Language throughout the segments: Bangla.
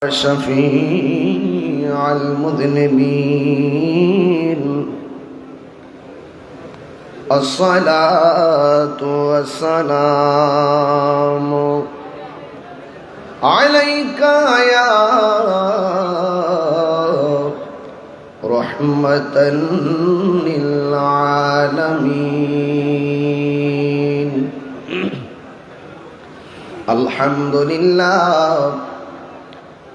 شفيع المذنبين الصلاة والسلام عليك يا رحمة للعالمين. الحمد لله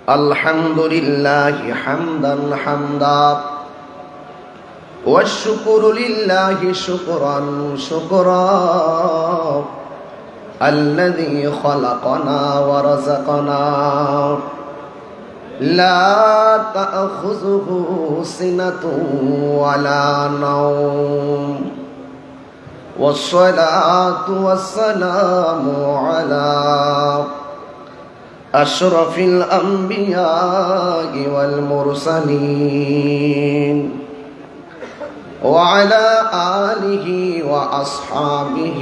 الحمد لله حمدا حمدا والشكر لله شكرا شكرا الذي خلقنا ورزقنا لا تأخذه سنة ولا نوم والصلاة والسلام على أشرف الأنبياء والمرسلين وعلى آله وأصحابه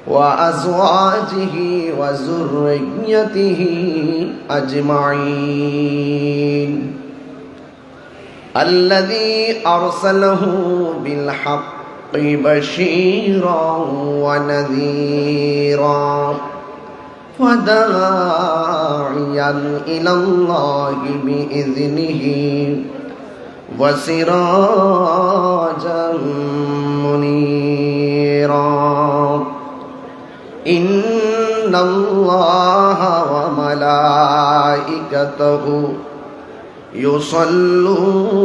وأزواجه وذريته أجمعين الذي أرسله بالحق بشيرا ونذيرا وداعيا إلى الله بإذنه وسراجا منيرا. إن الله وملائكته يصلون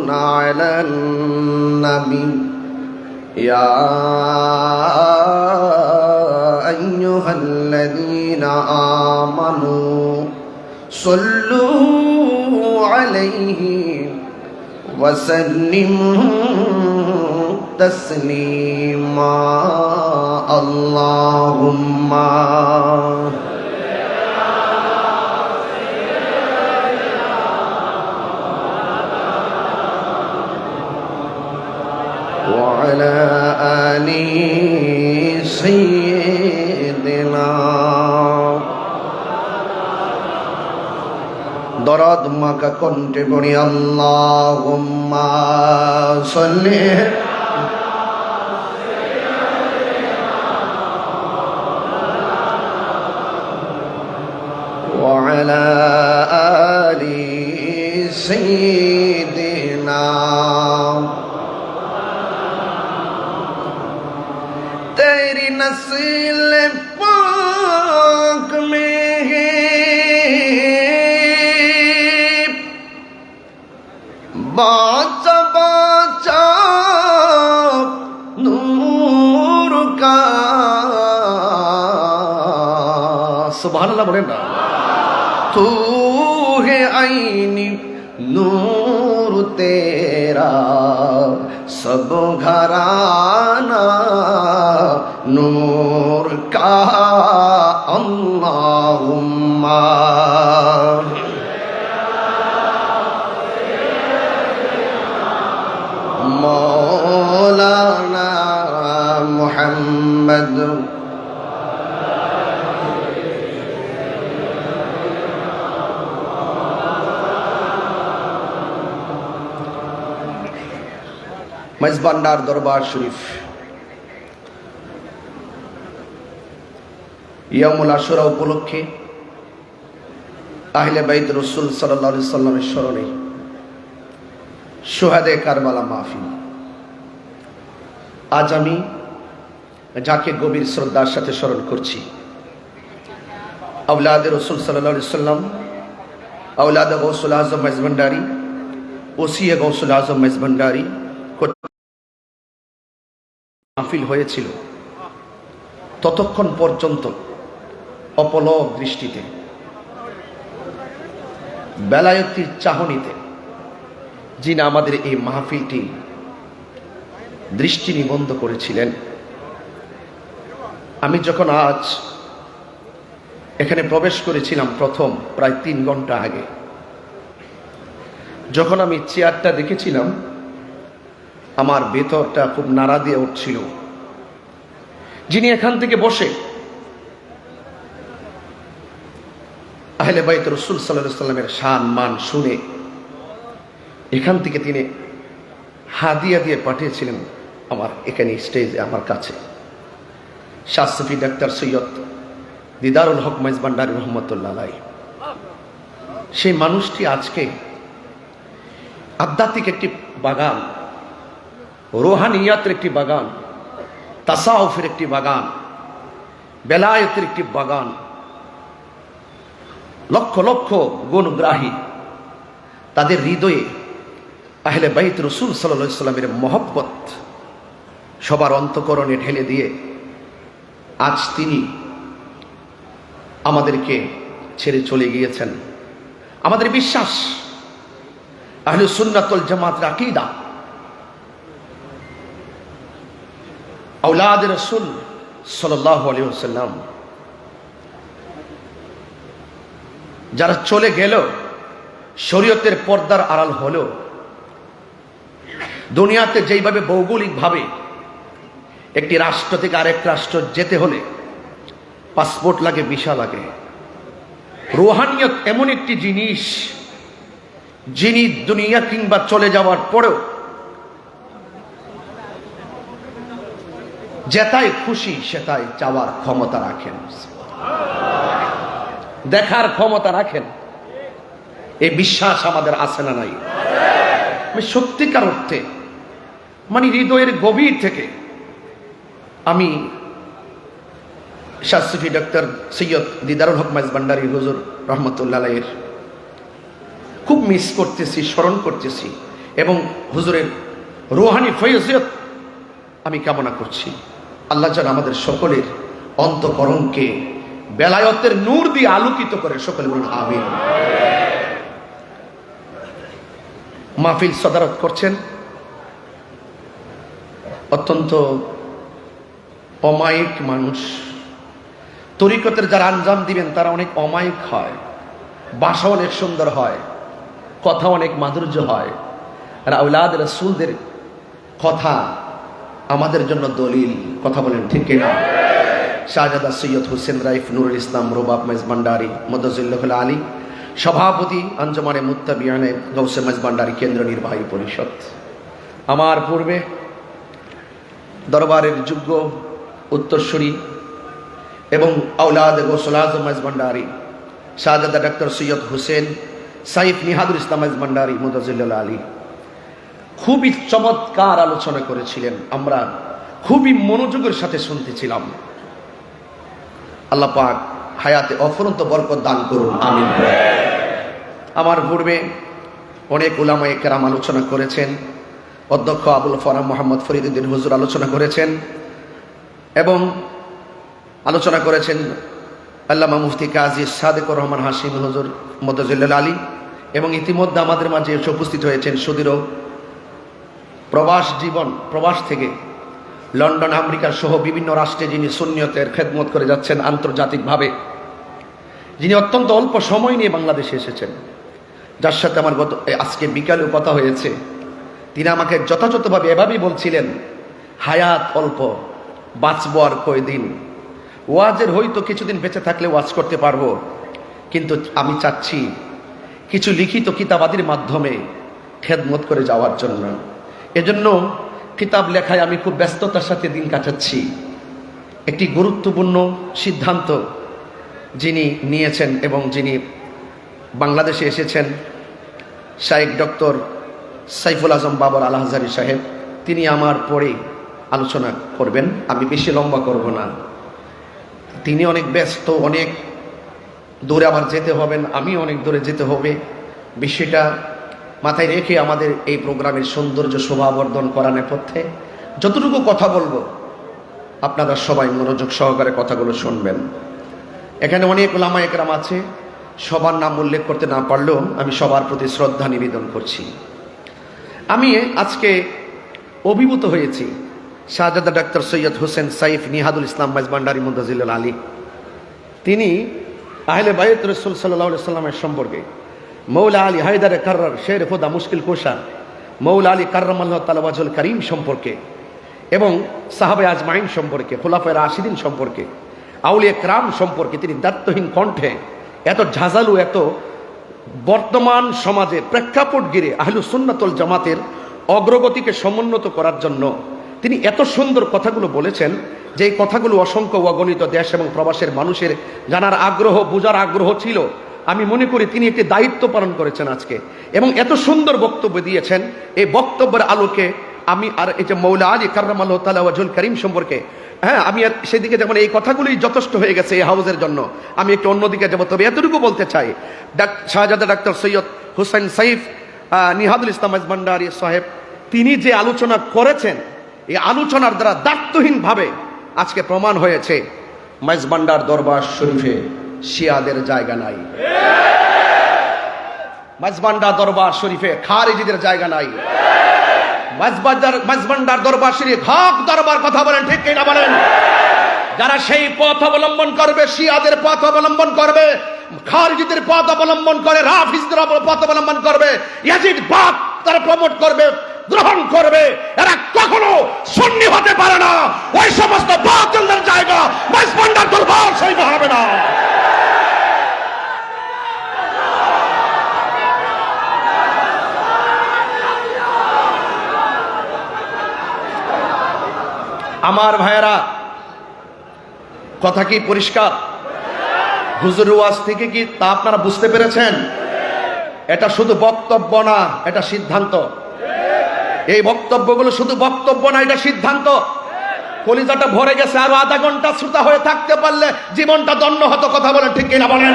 على النبي يا أيها الذين آمنوا صلوا عليه وسلموا تسليما. اللهم وعلى آل سيدنا দরদ মাকা কণ্ঠে পড়ি আল্লাহুম্মা সাল্লি ওয়া আলা আলি সাইয়্যিদিনা तेरी नस्ल पाक में है बाचा बाचा नूर का सुभान अल्लाह बोले ना. तू है आईनी नूर तेरा सब घराना नूर का. अल्लाहुम्मा मौलाना मुहम्मद মেজবান্ডার দরবার শরীফ ইয়ামুল আশুরা উপলক্ষে আহলে বাইত রাসূল সাল্লাল্লাহু আলাইহি সাল্লামের স্মরণে শুহাদে কারবালা মাহফিল। আজ আমি যাকে গভীর শ্রদ্ধার সাথে স্মরণ করছি, আওলাদে রাসূল সাল্লাল্লাহু আলাইহি সাল্লাম, আওলাদে গৌসুল আজম মেজবান্ডারি, ওসিয়ে গৌসুল আজম মেজবান্ডারি মাহফিল হয়েছিল। ততক্ষণ পর্যন্ত অপলক দৃষ্টিতে বেলায়েতির চাহনিতে যিনি আমাদের এই মাহফিলটি দৃষ্টি নিবদ্ধ করেছিলেন, আমি যখন আজ এখানে প্রবেশ করেছিলাম প্রথম প্রায় 3 ঘন্টা আগে, যখন আমি চেয়ারটা দেখেছিলাম আমার ভেতরটা খুব নাড়া দিয়ে উঠছিল। যিনি এখান থেকে বসে আহলে বাইত রাসূল সাল্লাল্লাহু আলাইহি সাল্লামের শান মান শুনে এখান থেকে তিনি হাদিয়া দিয়ে পাঠিয়েছিলেন আমার এখানে স্টেজে আমার কাছে শাহ সুফি ডাক্তার সৈয়দ দিদারুল হক মেজবান্ডারী রহমতুল্লাহ আলাইহি। সেই মানুষটি আজকে আধ্যাত্মিক একটি বাগান, রোহানিয়াতের একটি বাগান, তাসাউফের একটি বাগান, বেলায়েতের একটি বাগান, লক্ষ লক্ষ গুণগ্রাহী তাদের হৃদয়ে আহলে বাইত রাসূল সাল্লাল্লাহু আলাইহি সাল্লামের মহব্বত সবার অন্তঃকরণে ঢেলে দিয়ে আজ তিনি আমাদেরকে ছেড়ে চলে গিয়েছেন। আমাদের বিশ্বাস আহলে সুন্নাত ওয়াল জামাতের আকীদা আওলাদ রাসূল সাল্লাল্লাহু আলাইহি ওয়াসাল্লাম যারা চলে গেল, শরীয়তের পর্দার আড়াল হলো, দুনিয়াতে যেইভাবে ভৌগোলিকভাবে একটি রাষ্ট্র থেকে আরেক রাষ্ট্র যেতে হলে পাসপোর্ট লাগে, ভিসা লাগে, রুহানিয়ত এমন একটি জিনিস যিনি দুনিয়া কিংবা চলে যাওয়ার পরেও যেটাই খুশি সেটাই চাওয়ার ক্ষমতা রাখেন, দেখার ক্ষমতা রাখেন। এই বিশ্বাস আমাদের আছে না নাই? আমি সত্যিকার অর্থে মানে হৃদয়ের গভীর থেকে আমি শাহ সুফি ডাক্তার সৈয়দ দিদারুল হক মেজবান্ডারী হুজুর রহমতুল্লাহ আলাইহির খুব মিস করতেছি, স্মরণ করতেছি এবং হুজুরের রুহানি ফয়জিয়ত আমি কামনা করছি। আল্লাহ যেন আমাদের সকলের অন্তঃকরণকে বেলায়তের নূর দিয়ে আলোকিত করে, সকলে বলুন আমিন। মাহফিল সদারত করছেন অত্যন্ত অমায়িক মানুষ। তরিকতের যারা আঞ্জাম দিবেন তারা অনেক অমায়িক হয়, ভাষা অনেক সুন্দর হয়, কথা অনেক মাধুর্য হয়। আর আওলাদ রাসূলদের কথা আমাদের জন্য দলিল, কথা বলেন ঠিক কিনা? শাহজাদা সৈয়দ হুসেন রাইফ নুরুল ইসলাম রুবাব মেজবান্ডারী মুদাজ্জিলুল আলী, সভাপতি আঞ্জুমানে মুত্তাবিয়ানে গৌসে মেজবান্ডারী কেন্দ্র নির্বাহী পরিষদ। আমার পূর্বে দরবারের যোগ্য উত্তরসূরি এবং আওলাদ গৌসুল আজম মেজবান্ডারী শাহজাদা ডাক্তার সৈয়দ হুসেন সাইফ নিহাদুল ইসলাম মেজবান্ডারী মুদাজ্জিলুল আলী খুবই চমৎকার আলোচনা করেছিলেন। আমরা খুবই মনোযোগের সাথে শুনতেছিলাম। আল্লাহ পাক হায়াতে অফুরন্ত বরকত দান করুন, আমিন। আমার পূর্বে অনেক উলামায়ে কেরাম আলোচনা করেছেন। অধ্যক্ষ আবুল ফরাম মোহাম্মদ ফরিদউদ্দিন হুজুর আলোচনা করেছেন এবং আলোচনা করেছেন আল্লামা মুফতি কাজী সাদেকুর রহমান হাশিম হুজুর মুদাজ্জিলুল আলী এবং ইতিমধ্যে আমাদের মাঝে এসে উপস্থিত হয়েছেন সুদীর্ঘ প্রবাস জীবন, প্রবাস থেকে লন্ডন, আমেরিকা সহ বিভিন্ন রাষ্ট্রে যিনি সুন্নিয়তের খেদমত করে যাচ্ছেন আন্তর্জাতিকভাবে, যিনি অত্যন্ত অল্প সময় নিয়ে বাংলাদেশে এসেছেন, যার সাথে আমার আজকে বিকালেও কথা হয়েছে। তিনি আমাকে যথাযথভাবে এভাবেই বলছিলেন, হায়াত অল্প, বাঁচবো আর কয়দিন, ওয়াজের হয়তো কিছুদিন বেঁচে থাকলে ওয়াজ করতে পারবো, কিন্তু আমি চাচ্ছি কিছু লিখিত কিতাবাদির মাধ্যমে খেদমত করে যাওয়ার জন্য। এজন্য কিতাব লেখায় আমি খুব ব্যস্ততার সাথে দিন কাটাচ্ছি। একটি গুরুত্বপূর্ণ সিদ্ধান্ত যিনি নিয়েছেন এবং যিনি বাংলাদেশে এসেছেন, শাইখ ডক্টর সাইফুল আজম বাবর আল আজহারী সাহেব, তিনি আমার পরে আলোচনা করবেন। আমি বেশি লম্বা করব না, তিনি অনেক ব্যস্ত, অনেক দূরে আবার যেতে হবেন, আমি অনেক দূরে যেতে হবে। বিষয়টা মাথায় রেখে আমাদের এই প্রোগ্রামের সৌন্দর্য শোভাবর্ধন করার নেপথ্যে যতটুকু কথা বলবো আপনারা সবাই মনোযোগ সহকারে কথাগুলো শুনবেন। এখানে অনেক উলামায়ে কেরাম আছে, সবার নাম উল্লেখ করতে না পারলেও আমি সবার প্রতি শ্রদ্ধা নিবেদন করছি। আমি আজকে অভিভূত হয়েছি শাহজাদা ডাক্তার সৈয়দ হুসেন সাইফ নিহাদুল ইসলাম মেজবান্ডারী মুদাজ্জিলুল আলী, তিনি আহলে বাইত রাসূল সাল্লাল্লাহু আলাইহি সাল্লামের সম্পর্কে, মৌলা আলী হায়দারে কাররার শের খোদা মুশকিল কোশা মৌলা আলী কাররামাল্লাহু তাআলা ওয়াজহুল কারীম সম্পর্কে এবং সাহাবায়ে আজমাইন সম্পর্কে, খুলাফায়ে রাশিদিন সম্পর্কে, আউলিয়া কেরাম সম্পর্কে তিনি দায়িত্বহীন কণ্ঠে এত ঝাঁঝালু, এত বর্তমান সমাজে প্রেক্ষাপট ঘিরে আহলুস সুন্নাত ওয়াল জামাতের অগ্রগতিকে সমুন্নত করার জন্য তিনি এত সুন্দর কথাগুলো বলেছেন, যে এই কথাগুলো অসংখ্য অগণিত দেশ এবং প্রবাসের মানুষের জানার আগ্রহ, বোঝার আগ্রহ ছিল। আমি মনে করি তিনি একটি দায়িত্ব পালন করেছেন আজকে, এবং এত সুন্দর বক্তব্য দিয়েছেন। এই বক্তব্যের আলোকে আমি আর এই যে মৌলা আলী কাররামাল্লাহু তাআলা ওয়াজহুল কারীম সম্পর্কে, আমি আর সেদিকে যেমন এই কথাগুলোই যথেষ্ট হয়ে গেছে এই হাউজের জন্য, আমি একটু অন্যদিকে যাবো। তবে এতটুকু বলতে চাই, শাহজাদা ডাক্তার সৈয়দ হুসাইন সাইফ নিহাদুল ইসলাম মাইজভান্ডারী সাহেব তিনি যে আলোচনা করেছেন, এই আলোচনার দ্বারা দায়িত্বহীনভাবে আজকে প্রমাণ হয়েছে মাইজভান্ডার দরবার শরীফে শিয়াদের জায়গা নাই, মাইজভান্ডার দরবার শরীফে খারিজিদের জায়গা নাই। মাইজভান্ডার দরবার শরীফ হক দরবার, কথা বলেন ঠিক কিনা বলেন? যারা সেই পথ অবলম্বন করবে, শিয়াদের পথ অবলম্বন করবে, খারিজিদের পথ অবলম্বন করে, রাফিজদের পথ অবলম্বন করবে, ইয়াজিদ বাদ তারা প্রমোট করবে, গ্রহণ করবে, এরা কখনো সুন্নি হতে পারে না। ওই সমস্ত বাতিলদের জায়গা মাইজভান্ডার দরবার শরীফে হবে না। আমার ভাইয়েরা, কথা কি পরিষ্কার? হুজুর ওয়াজ থেকে কি তা আপনারা বুঝতে পেরেছেন? এটা শুধু বক্তব্য না, এটা সিদ্ধান্ত। এই বক্তব্যগুলো শুধু বক্তব্য না, এটা সিদ্ধান্ত। কলিজাটা ভরে গেছে, আরো আধা ঘন্টা শ্রোতা হয়ে থাকতে পারলে জীবনটা ধন্য হতো। কথা বলেন ঠিক কিনা বলেন?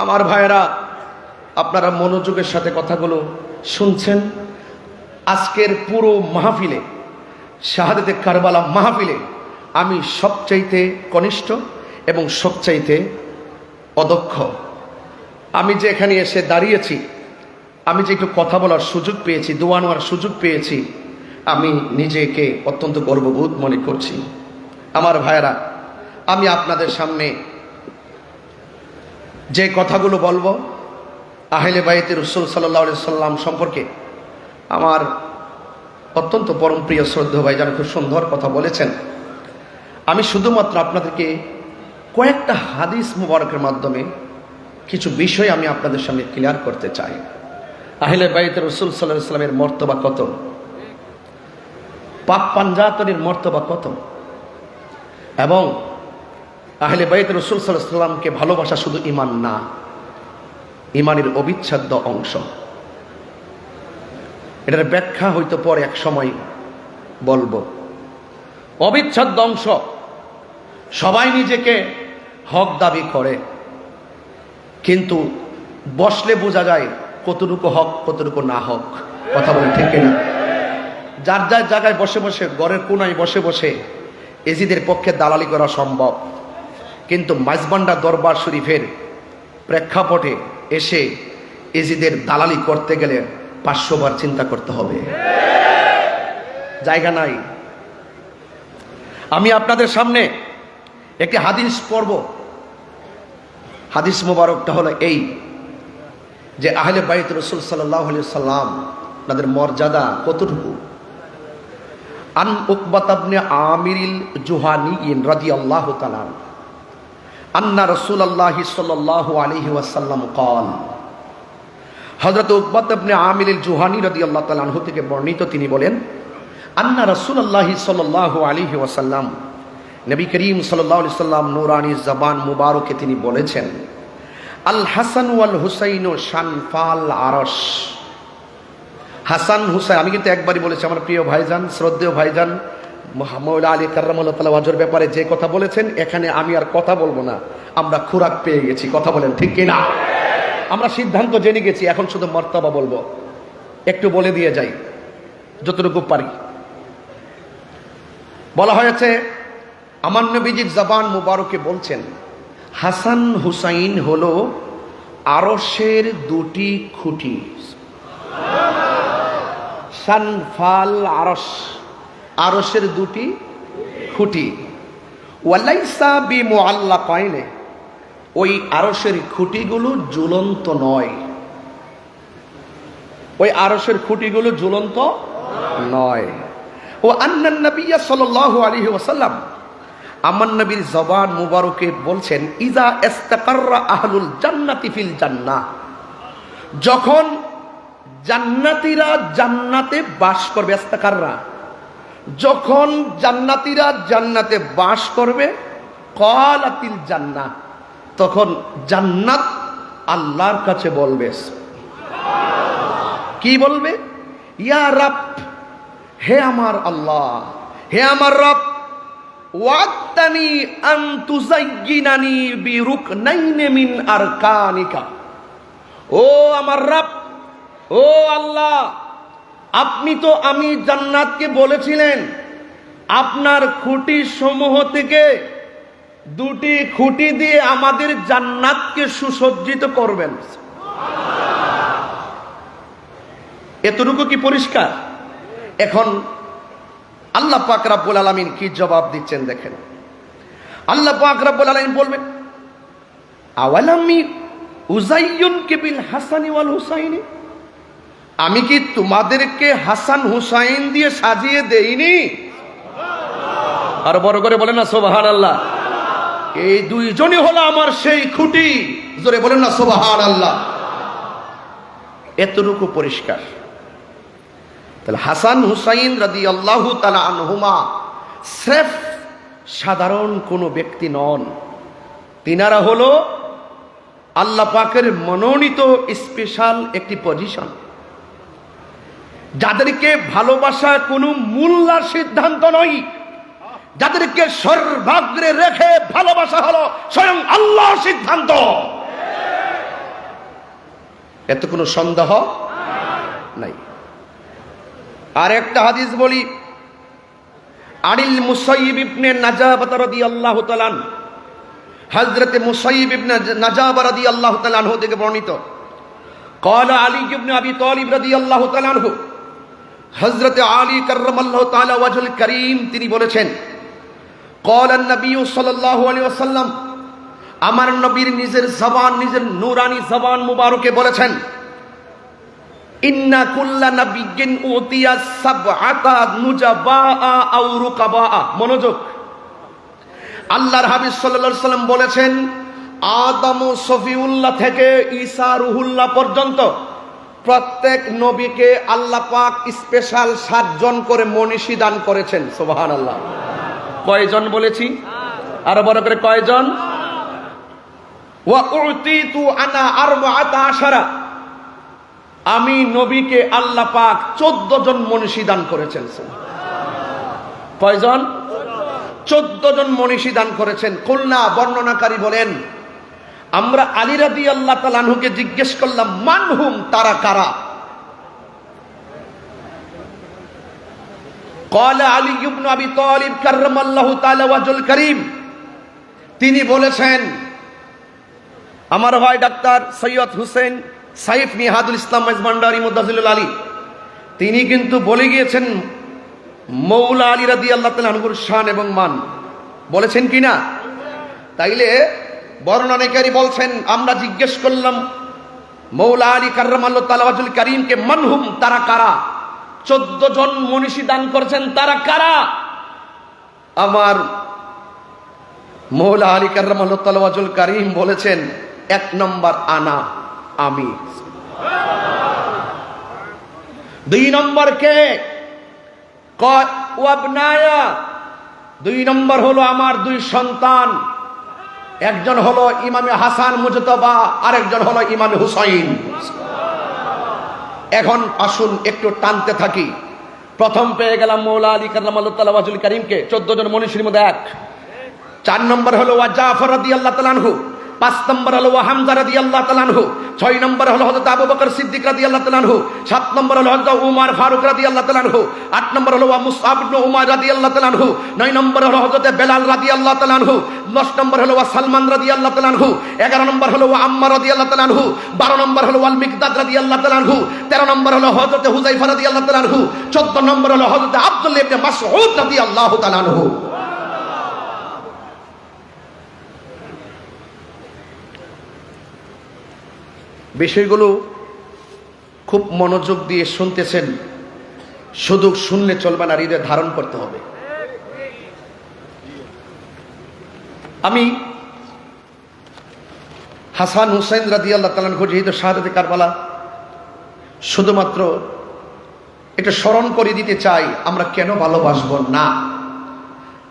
আমার ভাইয়েরা, আপনারা মনোযোগের সাথে কথাগুলো শুনছেন। আজকের পুরো মাহফিলে, শাহাদাতে কারবালা মাহফিলে আমি সবচাইতে কনিষ্ঠ এবং সবচাইতে অদক্ষ। আমি যে এখানে এসে দাঁড়িয়েছি, আমি যে একটু কথা বলার সুযোগ পেয়েছি, দোয়া নেওয়ার সুযোগ পেয়েছি, আমি নিজেকে অত্যন্ত গর্ববোধ মনে করছি। আমার ভাইয়েরা, আমি আপনাদের সামনে যে কথাগুলো বলবো আহলে বাইতে রাসূল সাল্লাল্লাহু আলাইহি সাল্লাম সম্পর্কে, আমার অত্যন্ত পরম প্রিয় শ্রদ্ধেয় ভাই যারা খুব সুন্দর কথা বলেছেন, আমি শুধুমাত্র আপনাদেরকে কয়েকটা হাদিস মুবারকের মাধ্যমে কিছু বিষয় আমি আপনাদের সামনে ক্লিয়ার করতে চাই। আহলে বাইতে রাসূল সাল্লাল্লাহু আলাইহি সাল্লামের মর্তবা কত, পাক পাঞ্জাতনের মর্তবা কত, এবং আহলে বাইতে রাসূল সাল্লাল্লাহু আলাইহি সাল্লামকে ভালোবাসা শুধু ঈমান না, ঈমানের অবিচ্ছেদ্য অংশ। এটার ব্যাখ্যা হয়তো পরে এক সময় বলবো। অবিচ্ছেদ্য অংশ। সবাই নিজেকে হক দাবি করে, কিন্তু বসলে বোঝা যায় কতটুকু হক কতটুকু না হক। কথা বলে ঠিক কিনা? যার যার জায়গায় বসে বসে, ঘরের কোনায় বসে বসে এজিদের পক্ষে দালালি করা সম্ভব, কিন্তু মাইজভান্ডার দরবার শরীফের প্রেক্ষাপটে এসে এজিদের দালালি করতে গেলে 500 বার চিন্তা করতে হবে, জায়গা নাই। আমি আপনাদের সামনে একটি হাদিস পড়ব। হাদিস মুবারকটা হলো এই যে আহলে বাইত রাসূল সাল্লাল্লাহু আলাইহি সাল্লাম তাদের মর্যাদা কতটুকু। আন উকবাত ইবনে আমিরিল জুহানী রাদিয়াল্লাহু তাআলা আন্না রাসূলুল্লাহ সাল্লাল্লাহু আলাইহি ওয়াসাল্লাম قال, হযরত উকবাত ইবনে আমিরিল জুহানী রাদিয়াল্লাহু তাআলা আনহু থেকে বর্ণিত, তিনি বলেন, আন্না রাসূলুল্লাহ সাল্লাল্লাহু আলাইহি ওয়াসাল্লাম, নবী করিম সাল্লাল্লাহু আলাইহি সাল্লাম নূরানী জবান মুবারকে তিনি বলেছেন, আল হাসান ওয়াল হুসাইন শানফাল আরশ। হাসান হুসাইন, আমি কিন্তু একবারই বলেছি, আমার প্রিয় ভাইজান, শ্রদ্ধেয় ভাইজান মৌলা আলী কাররামাল্লাহু তাআলা ওয়াজহুর ব্যাপারে যে কথা বলেছেন, এখানে আমি আর কথা বলবো না। আমরা খোরাক পেয়ে গেছি। কথা বলেন ঠিক কিনা? আমরা সিদ্ধান্ত জেনে গেছি, এখন শুধু মর্তবা বলবো। একটু বলে দিয়ে যাই যতটুকু পারি। বলা হয়েছে, আমার নবীজির জবান মুবারকে বলছেন, হাসান হুসাইন হলো আরশের দুটি খুঁটি। শানফাল আরশ, আরশের দুটি খুঁটি। ওয়ালাইসা বিমুআল্লাকাইনে, ওই আরশের খুঁটিগুলো ঝুলন্ত নয়। ওই আরশের খুঁটিগুলো ঝুলন্ত নয়। ও আন্নান নবী সাল্লাল্লাহু আলাইহি ওয়াসাল্লাম, আমার নবীর জবান মুবারকে বলছেন, ইজা ইস্তাকাররা আহলুল জান্নাতি ফিল জান্নাহ, যখন জান্নাতীরা জান্নাতে বাস করবে, ইস্তাকাররা, যখন জান্নাতীরা জান্নাতে বাস করবে, ক্বালাতিল জান্নাহ, তখন জান্নাত আল্লাহর কাছে বলবে, কি বলবে? ইয়া রাব, হে আমার আল্লাহ, হে আমার রব, ওয়াক্তানি আন তুযায়্যিনানি বিরুকনাইনি মিন আরকানিকা, ও আমার রব, ও আল্লাহ, আপনি তো আমি জান্নাতকে বলেছিলেন আপনার খুঁটি সমূহ থেকে দুটি খুঁটি দিয়ে আমাদের জান্নাতকে সুসজ্জিত করবেন। এতটুকু কি পরিষ্কার? এখন আল্লাহ পাক রব্বুল আলামিন কি জবাব দিচ্ছেন দেখেন। আল্লাহ পাক রব্বুল আলামিন বলবেন, আওয়ালামি উযায়্যিনকা বিল হাসানি ওয়াল হুসাইনি, আমি কি তোমাদেরকে হাসান হুসাইন দিয়ে সাজিয়ে দেইনি? আর বড় করে বলেন না সুবহানাল্লাহ। এই দুইজনই হলো আমার সেই খুঁটি, জোরে বলেন না সুবহানাল্লাহ। এতটুকু পরিষ্কার। তাহলে হাসান হুসাইন রাদিয়াল্লাহু তাআলা আনহুমা স্রেফ সাধারণ কোনো ব্যক্তি নন, তিনারা হলো আল্লাহ পাকের মনোনীত স্পেশাল একটি পজিশন, যাদেরকে ভালোবাসা কোনো মূল্যার সিদ্ধান্ত নয়, যাদেরকে সর্বাগ্রে রেখে ভালোবাসা হলো স্বয়ং আল্লাহর সিদ্ধান্ত। এত কোনো সন্দেহ নাই। আর একটা হাদিস বলি, আনিল মুসাইয়িব ইবনে নাজাবাহ রাদিয়াল্লাহু তাআলা, হযরত মুসাইয়িব ইবনে নাজাবাহ রাদিয়াল্লাহু তাআলা আনহু থেকে বর্ণিত, قال علي بن ابي طالب رضي الله تعالى عنه, হযরত আলী কাররামাল্লাহু তাআলা ওয়াজহুল কারীম তিনি বলেছেন, قال النبي صلى الله عليه وسلم, আমার নবীর নিজের জবান, নিজের নূরানি জবান মুবারকে বলেছেন, ইন্না কুল্লা নাবিয়্যিন উতিয়া সাবআতা নুজাবা আও রুকাবা। মনোযোগ, আল্লাহর হাবিব সাল্লাল্লাহু আলাইহি সাল্লাম বলেছেন, আদম ও সফিউল্লাহ থেকে ঈসা রুহুল্লাহ পর্যন্ত প্রত্যেক নবীকে আল্লাহ পাক স্পেশাল 7 জন করে মনীষী দান করেছেন। সুবহানাল্লাহ। কয়জন বলেছি? আরো বড় করে কয়জন? ওয়া উতিতু আনা আরবাআতা আশারা, আমি নবীকে আল্লাহ পাক 14 জন মনীষী দান করেছেন। কয়জন? 14 জন মনীষী দান করেছেন। কুলনা, বর্ণনাকারী বলেন, আমরা আলী রাদিয়াল্লাহু তাআলা আনহুকে জিজ্ঞেস করলাম, মানহুম, তারা কারা? ক্বালা আলী ইবনে আবি তালিব কাররামাল্লাহু তাআলা ওয়াজহুল কারীম, তিনি বলেছেন, আমার ভাই ডাক্তার সৈয়দ হুসেন সাইফ নিহাদুল ইসলাম মাইজভান্ডারী মুদাজ্জিলুল আলী, তিনি কিন্তু বলে গিয়েছেন মৌলা আলী রাদিয়াল্লাহু তাআলা আনহুর শান এবং মান। বলেছেন কিনা? তাইলে বর্ণনাকারী বলছেন, আমরা জিজ্ঞেস করলাম মৌলা আলী কাররামাল্লাহু তাআলা ওয়াজহুল কারীমকে, মানহুম, তারা কারা? 14 জন মনীষী দান করেছেন, তারা কারা? আমার মৌলা আলী কাররামাল্লাহু তাআলা ওয়াজহুল কারীম বলেছেন, 1 নম্বর আনা, আমি। 2 নম্বর কে? ওয়াবনায়া, 2 নম্বর হলো আমার 2 সন্তান, একজন হলো ইমামে হাসান মুজতবা, আরেকজন হলো ইমামে হুসাইন। এখন আসুন একটু টানতে থাকি। প্রথম পেয়ে গেলাম মৌলা আলী কাররামাল্লাহু তাআলা ওয়াজহুল কারীমকে, 14 জন মনীষীর মধ্যে 1। 4 নম্বর হলো ওয়া জাফর রাদিয়াল্লাহু তাআলা আনহু, 5 নম্বর হলো ওয়া হামজা রাদিয়াল্লাহু তাআলা আনহু, 6 নম্বর হলো হযরত আবু বকর সিদ্দিক রাদিয়াল্লাহু তাআলা আনহু, 7 নম্বর হলো হযরত উমর ফারুক রাদিয়াল্লাহু তাআলা আনহু, 8 নম্বর হলো ওয়া মুসআব ইবনে উমার রাদিয়াল্লাহু তাআলা আনহু, 9 নম্বর হলো হযরত বেলাল রাদিয়াল্লাহু তাআলা আনহু, 10 নম্বর হলো ওয়া সালমান রাদিয়াল্লাহু তাআলা আনহু, 11 নম্বর হলো ওয়া আম্মার রাদিয়াল্লাহু তাআলা আনহু, 12 নম্বর হলো ওয়াল মিকদাদ রাদিয়াল্লাহু তাআলা আনহু, 13 নম্বর হলো হযরত হুযায়ফা রাদিয়াল্লাহু তাআলা আনহু, 14 নম্বর হলো হযরত আব্দুল্লাহ ইবনে মাসউদ রাদিয়াল্লাহু তাআলা আনহু। বিষয়গুলো খুব মনোযোগ দিয়ে শুনতেছেন, শুধু শুনলে চলবে না, হৃদয়ে ধারণ করতে হবে। আমি হাসান হুসাইন রাদিয়াল্লাহু তাআলা আনহু যেহেতু শাহাদাতে কারবালা শুধুমাত্র এটা স্মরণ করে দিতে চাই, আমরা কেন ভালোবাসবো না,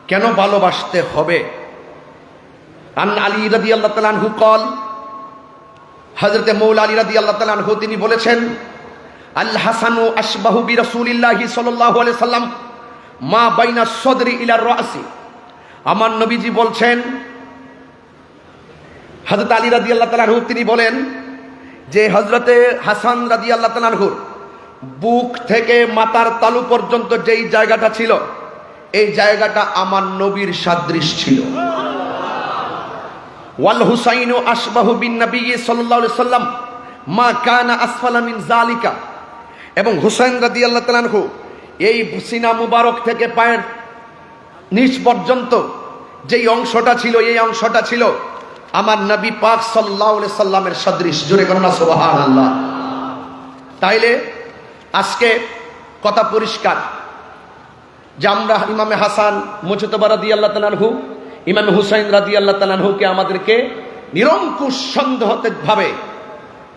কেন ভালোবাসতে হবে। আন আলী রাদিয়াল্লাহু তাআলা আনহু কল, হযরতে মৌলা আলী রাদিয়াল্লাহু তাআলা আনহু তিনি বলেছেন, আল হাসানু আশবাহু বিরাসূলিল্লাহি সাল্লাল্লাহু আলাইহি সাল্লাম মা বাইনা সদরি ইলা রাসি। আমার নবীজি বলছেন, হযরত আলী রাদিয়াল্লাহু তাআলা আনহু তিনি বলেন যে হযরতে হাসান রাদিয়াল্লাহু তাআলা আনহুর বুক থেকে মাথার তালু পর্যন্ত যেই জায়গাটা ছিল, এই জায়গাটা আমার নবীর সাদৃশ ছিল। ওয়াল হুসাইনু আশবাহু বিন নবী সাল্লাল্লাহু আলাইহি সাল্লাম মা কানা আসফালা মিন যালিকা। এবং হুসাইন রাদিয়াল্লাহু তাআলা আনহু এই সিনা মুবারক থেকে পায়ের নিচ পর্যন্ত যেই অংশটা ছিল, এই অংশটা ছিল আমার নবী পাক সাল্লাল্লাহু আলাইহি সাল্লামের সদৃশ। জোরে করুন না সুবহানাল্লাহ। তাইলে আজকে কথা পরিষ্কার যে আমরা ইমামে হাসান মুজতবা রাদিয়াল্লাহু তাআলা আনহু, ইমামে হুসাইন রাদিয়াল্লাহু তাআলা আনহুকে আমাদেরকে নিরঙ্কুশ সন্দেহভাবে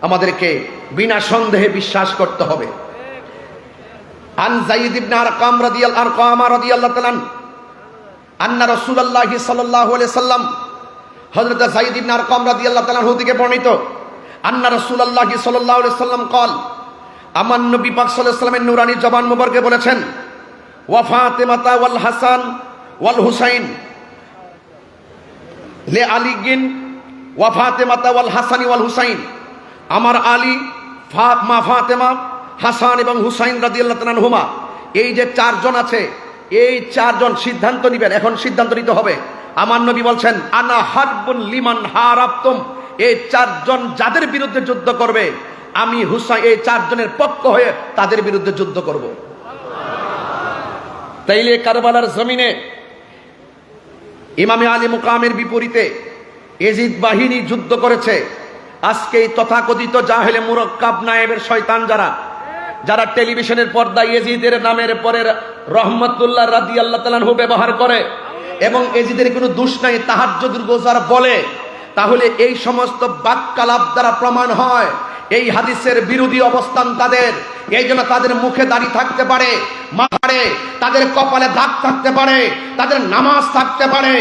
আমাদেরকে বিনা সন্দেহে বিশ্বাস করতে হবে। আন যায়েদ ইবনে আরকাম রাদিয়াল্লাহু তাআলা আন্না রাসূলুল্লাহি সাল্লাল্লাহু আলাইহি সাল্লাম, হযরত যায়েদ ইবনে আরকাম রাদিয়াল্লাহু তাআলা আনহু থেকে বর্ণিত, আন্না রাসূলুল্লাহি সাল্লাল্লাহু আলাইহি সাল্লাম কল, আমার নবী পাক সাল্লাল্লাহু আলাইহি সাল্লামের নূরানী জবান মুবারকে বলেছেন, ওয়া ফাতিমাতা ওয়াল হাসান ওয়াল হুসাইন লে আলিগিন ওয়া ফাতিমাতা ওয়াল হাসানি ওয়াল হুসাইন। আমার আলী, মা ফাতেমা, হাসান এবং হুসাইন রাদিয়াল্লাহু তাআলা আনহুমা, এই যে চারজন আছে, এই চারজন সিদ্ধান্ত নিবেন, এখন সিদ্ধান্ত নিতে হবে। আমার নবী বলছেন, আনা হারবুন লিমান হারাবতুম, এই চারজন যাদের বিরুদ্ধে যুদ্ধ করবে, আমি হুসাইন এই চারজনের পক্ষ হয়ে তাদের বিরুদ্ধে যুদ্ধ করব। তাইলে কারবালার জমিনে ইমামে আলী মুকামের বিপরীতে এজিদ বাহিনী যুদ্ধ করেছে। আজকে এই তথাকথিত জাহেলে মুরাক্কাব নায়েবের শয়তান যারা টেলিভিশনের পর্দায় এজিদের নামের পরে রহমাতুল্লাহ রাদিয়াল্লাহু তাআলা আনহু ব্যবহার করে এবং এজিদের কোনো দোষ নাই, তাহাজ্জুদুর গোজার বলে, তাহলে এই সমস্ত বাক্যালাপ দ্বারা প্রমাণ হয় এই হাদিসের বিরোধী অবস্থান তাদের। এই জন্য তাদের মুখে দাড়ি থাকতে পারে, মাথায় তাদের কপালে দাগ থাকতে পারে, তাদের নামাজ থাকতে পারে।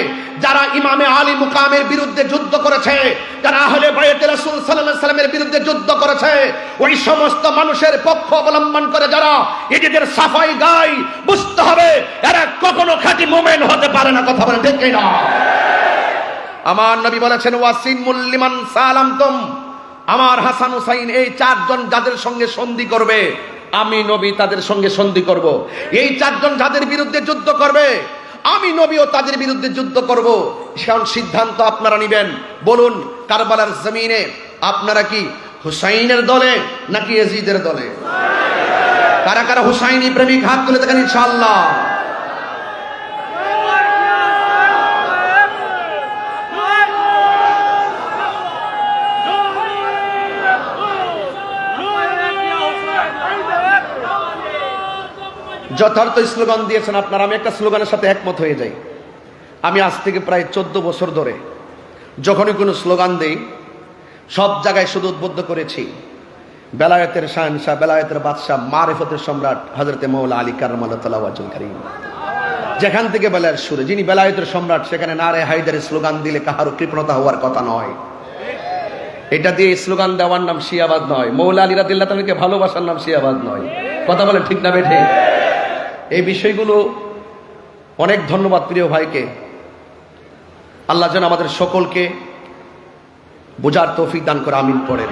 যারা ইমামে আলী মুকামের বিরুদ্ধে যুদ্ধ করেছে, যারা আহলে বাইতে রাসূল সাল্লাল্লাহু আলাইহি সাল্লামের বিরুদ্ধে যুদ্ধ করেছে, ওই সমস্ত মানুষের পক্ষ অবলম্বন করে যারা এদের সাফাই গায়, বুঝতে হবে এরা কখনো খাঁটি মুমিন হতে পারে না। কথা বলেন ঠিক কিনা? আমার নবী বলেছেন, ওয়াসিমুল লিমান সালামতুম, আমার হাসান হুসাইন এই চারজন যাদের সঙ্গে সন্ধি করবে, আমি নবী তাদের সঙ্গে সন্ধি করব। এই চারজন যাদের বিরুদ্ধে যুদ্ধ করবে, আমি নবীও তাদের বিরুদ্ধে যুদ্ধ করব। সেখান সিদ্ধান্ত আপনারা নেবেন। বলুন, কারবালার জমিনে আপনারা কি হুসাইনের দলে নাকি ইয়াজিদের দলে? কারা কারা হুসাইনি প্রেমিক হাত তুলে দেখেন ইনশাআল্লাহ। যথার্থ স্লোগান দিয়েছেন আপনারা। আমি একটা স্লোগানের সাথে একমত হয়ে যাই। আমি আজ থেকে প্রায় 14 বছর ধরে যখনই কোনো স্লোগান দেই, সব জায়গায় শুধু উদ্বুদ্ধ করেছি বেলায়েতের শাহনশাহ, বেলায়েতের বাদশাহ, মারিফতের সম্রাট হযরতে মৌলা আলী কাররামাল্লাহু তাআলা ওয়াজহুল কারীম। যেখান থেকে বেলায়ের সুরে, যিনি বেলায়েতের সম্রাট, সেখানে নারে হায়দারের স্লোগান দিলে কাহারও কৃপণতা হওয়ার কথা নয়। এটা দিয়ে স্লোগান দেওয়ার নাম শিয়াবাদ নয়। মৌলা আলী রাদিয়াল্লাহু তাআলাকে ভালোবাসার নাম শিয়াবাদ নয়। কথা বলেন ঠিক না বেঠে? এই বিষয়গুলো অনেক ধন্যবাদ প্রিয় ভাইকে। আল্লাহ যেন আমাদের সকলকে বোঝার তৌফিক দান করে, আমিন পড়েন।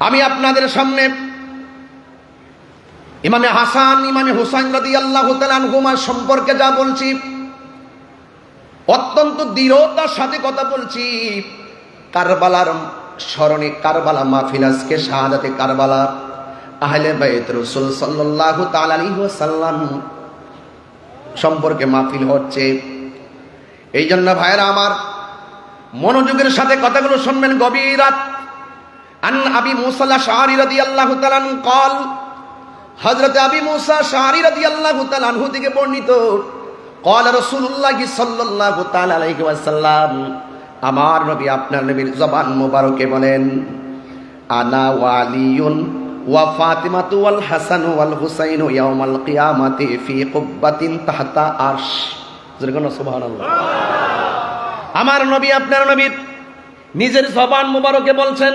আমি আপনাদের সামনে ইমামে হাসান, ইমামে হুসাইন রাদিয়াল্লাহু তাআলা আনহুমা সম্পর্কে যা বলছি, অত্যন্ত দৃঢ়তার সাথে কথা বলছি। কারবালার স্মরণে কারবালা মাহফিল, আজকে শাহাদাতে কারবালা, আহলে বাইত রাসূল সাল্লাল্লাহু তাআলা আলাইহি ওয়াসাল্লাম সম্পর্কে মাহফিল হচ্ছে। এই জন্য ভাইরা আমার, মনোযোগের সাথে কথাগুলো শুনবেন গভীর রাত। আন আবি মুসা আল-আশআরী রাদিয়াল্লাহু তাআলা আনহু قال, হযরত আবি মুসা আল-আশআরী রাদিয়াল্লাহু তাআলা আনহু থেকে বর্ণিত, ক্বালা রাসূলুল্লাহ সাল্লাল্লাহু তাআলা আলাইহি ওয়াসাল্লাম, আমার নবী আপনার নবীর জবান মোবারকে বলেন, আনা ওয়ালিয়ুন ওয়া ফাতিমাতু ওয়াল হাসানু ওয়াল হুসাইনু ইয়াউমাল কিয়ামাতি ফি কুব্বাতিন তাহতা আরশ। যেরকম সুবহানাল্লাহ। আমার নবী আপনার নবীর নিজের জবান মোবারকে বলছেন,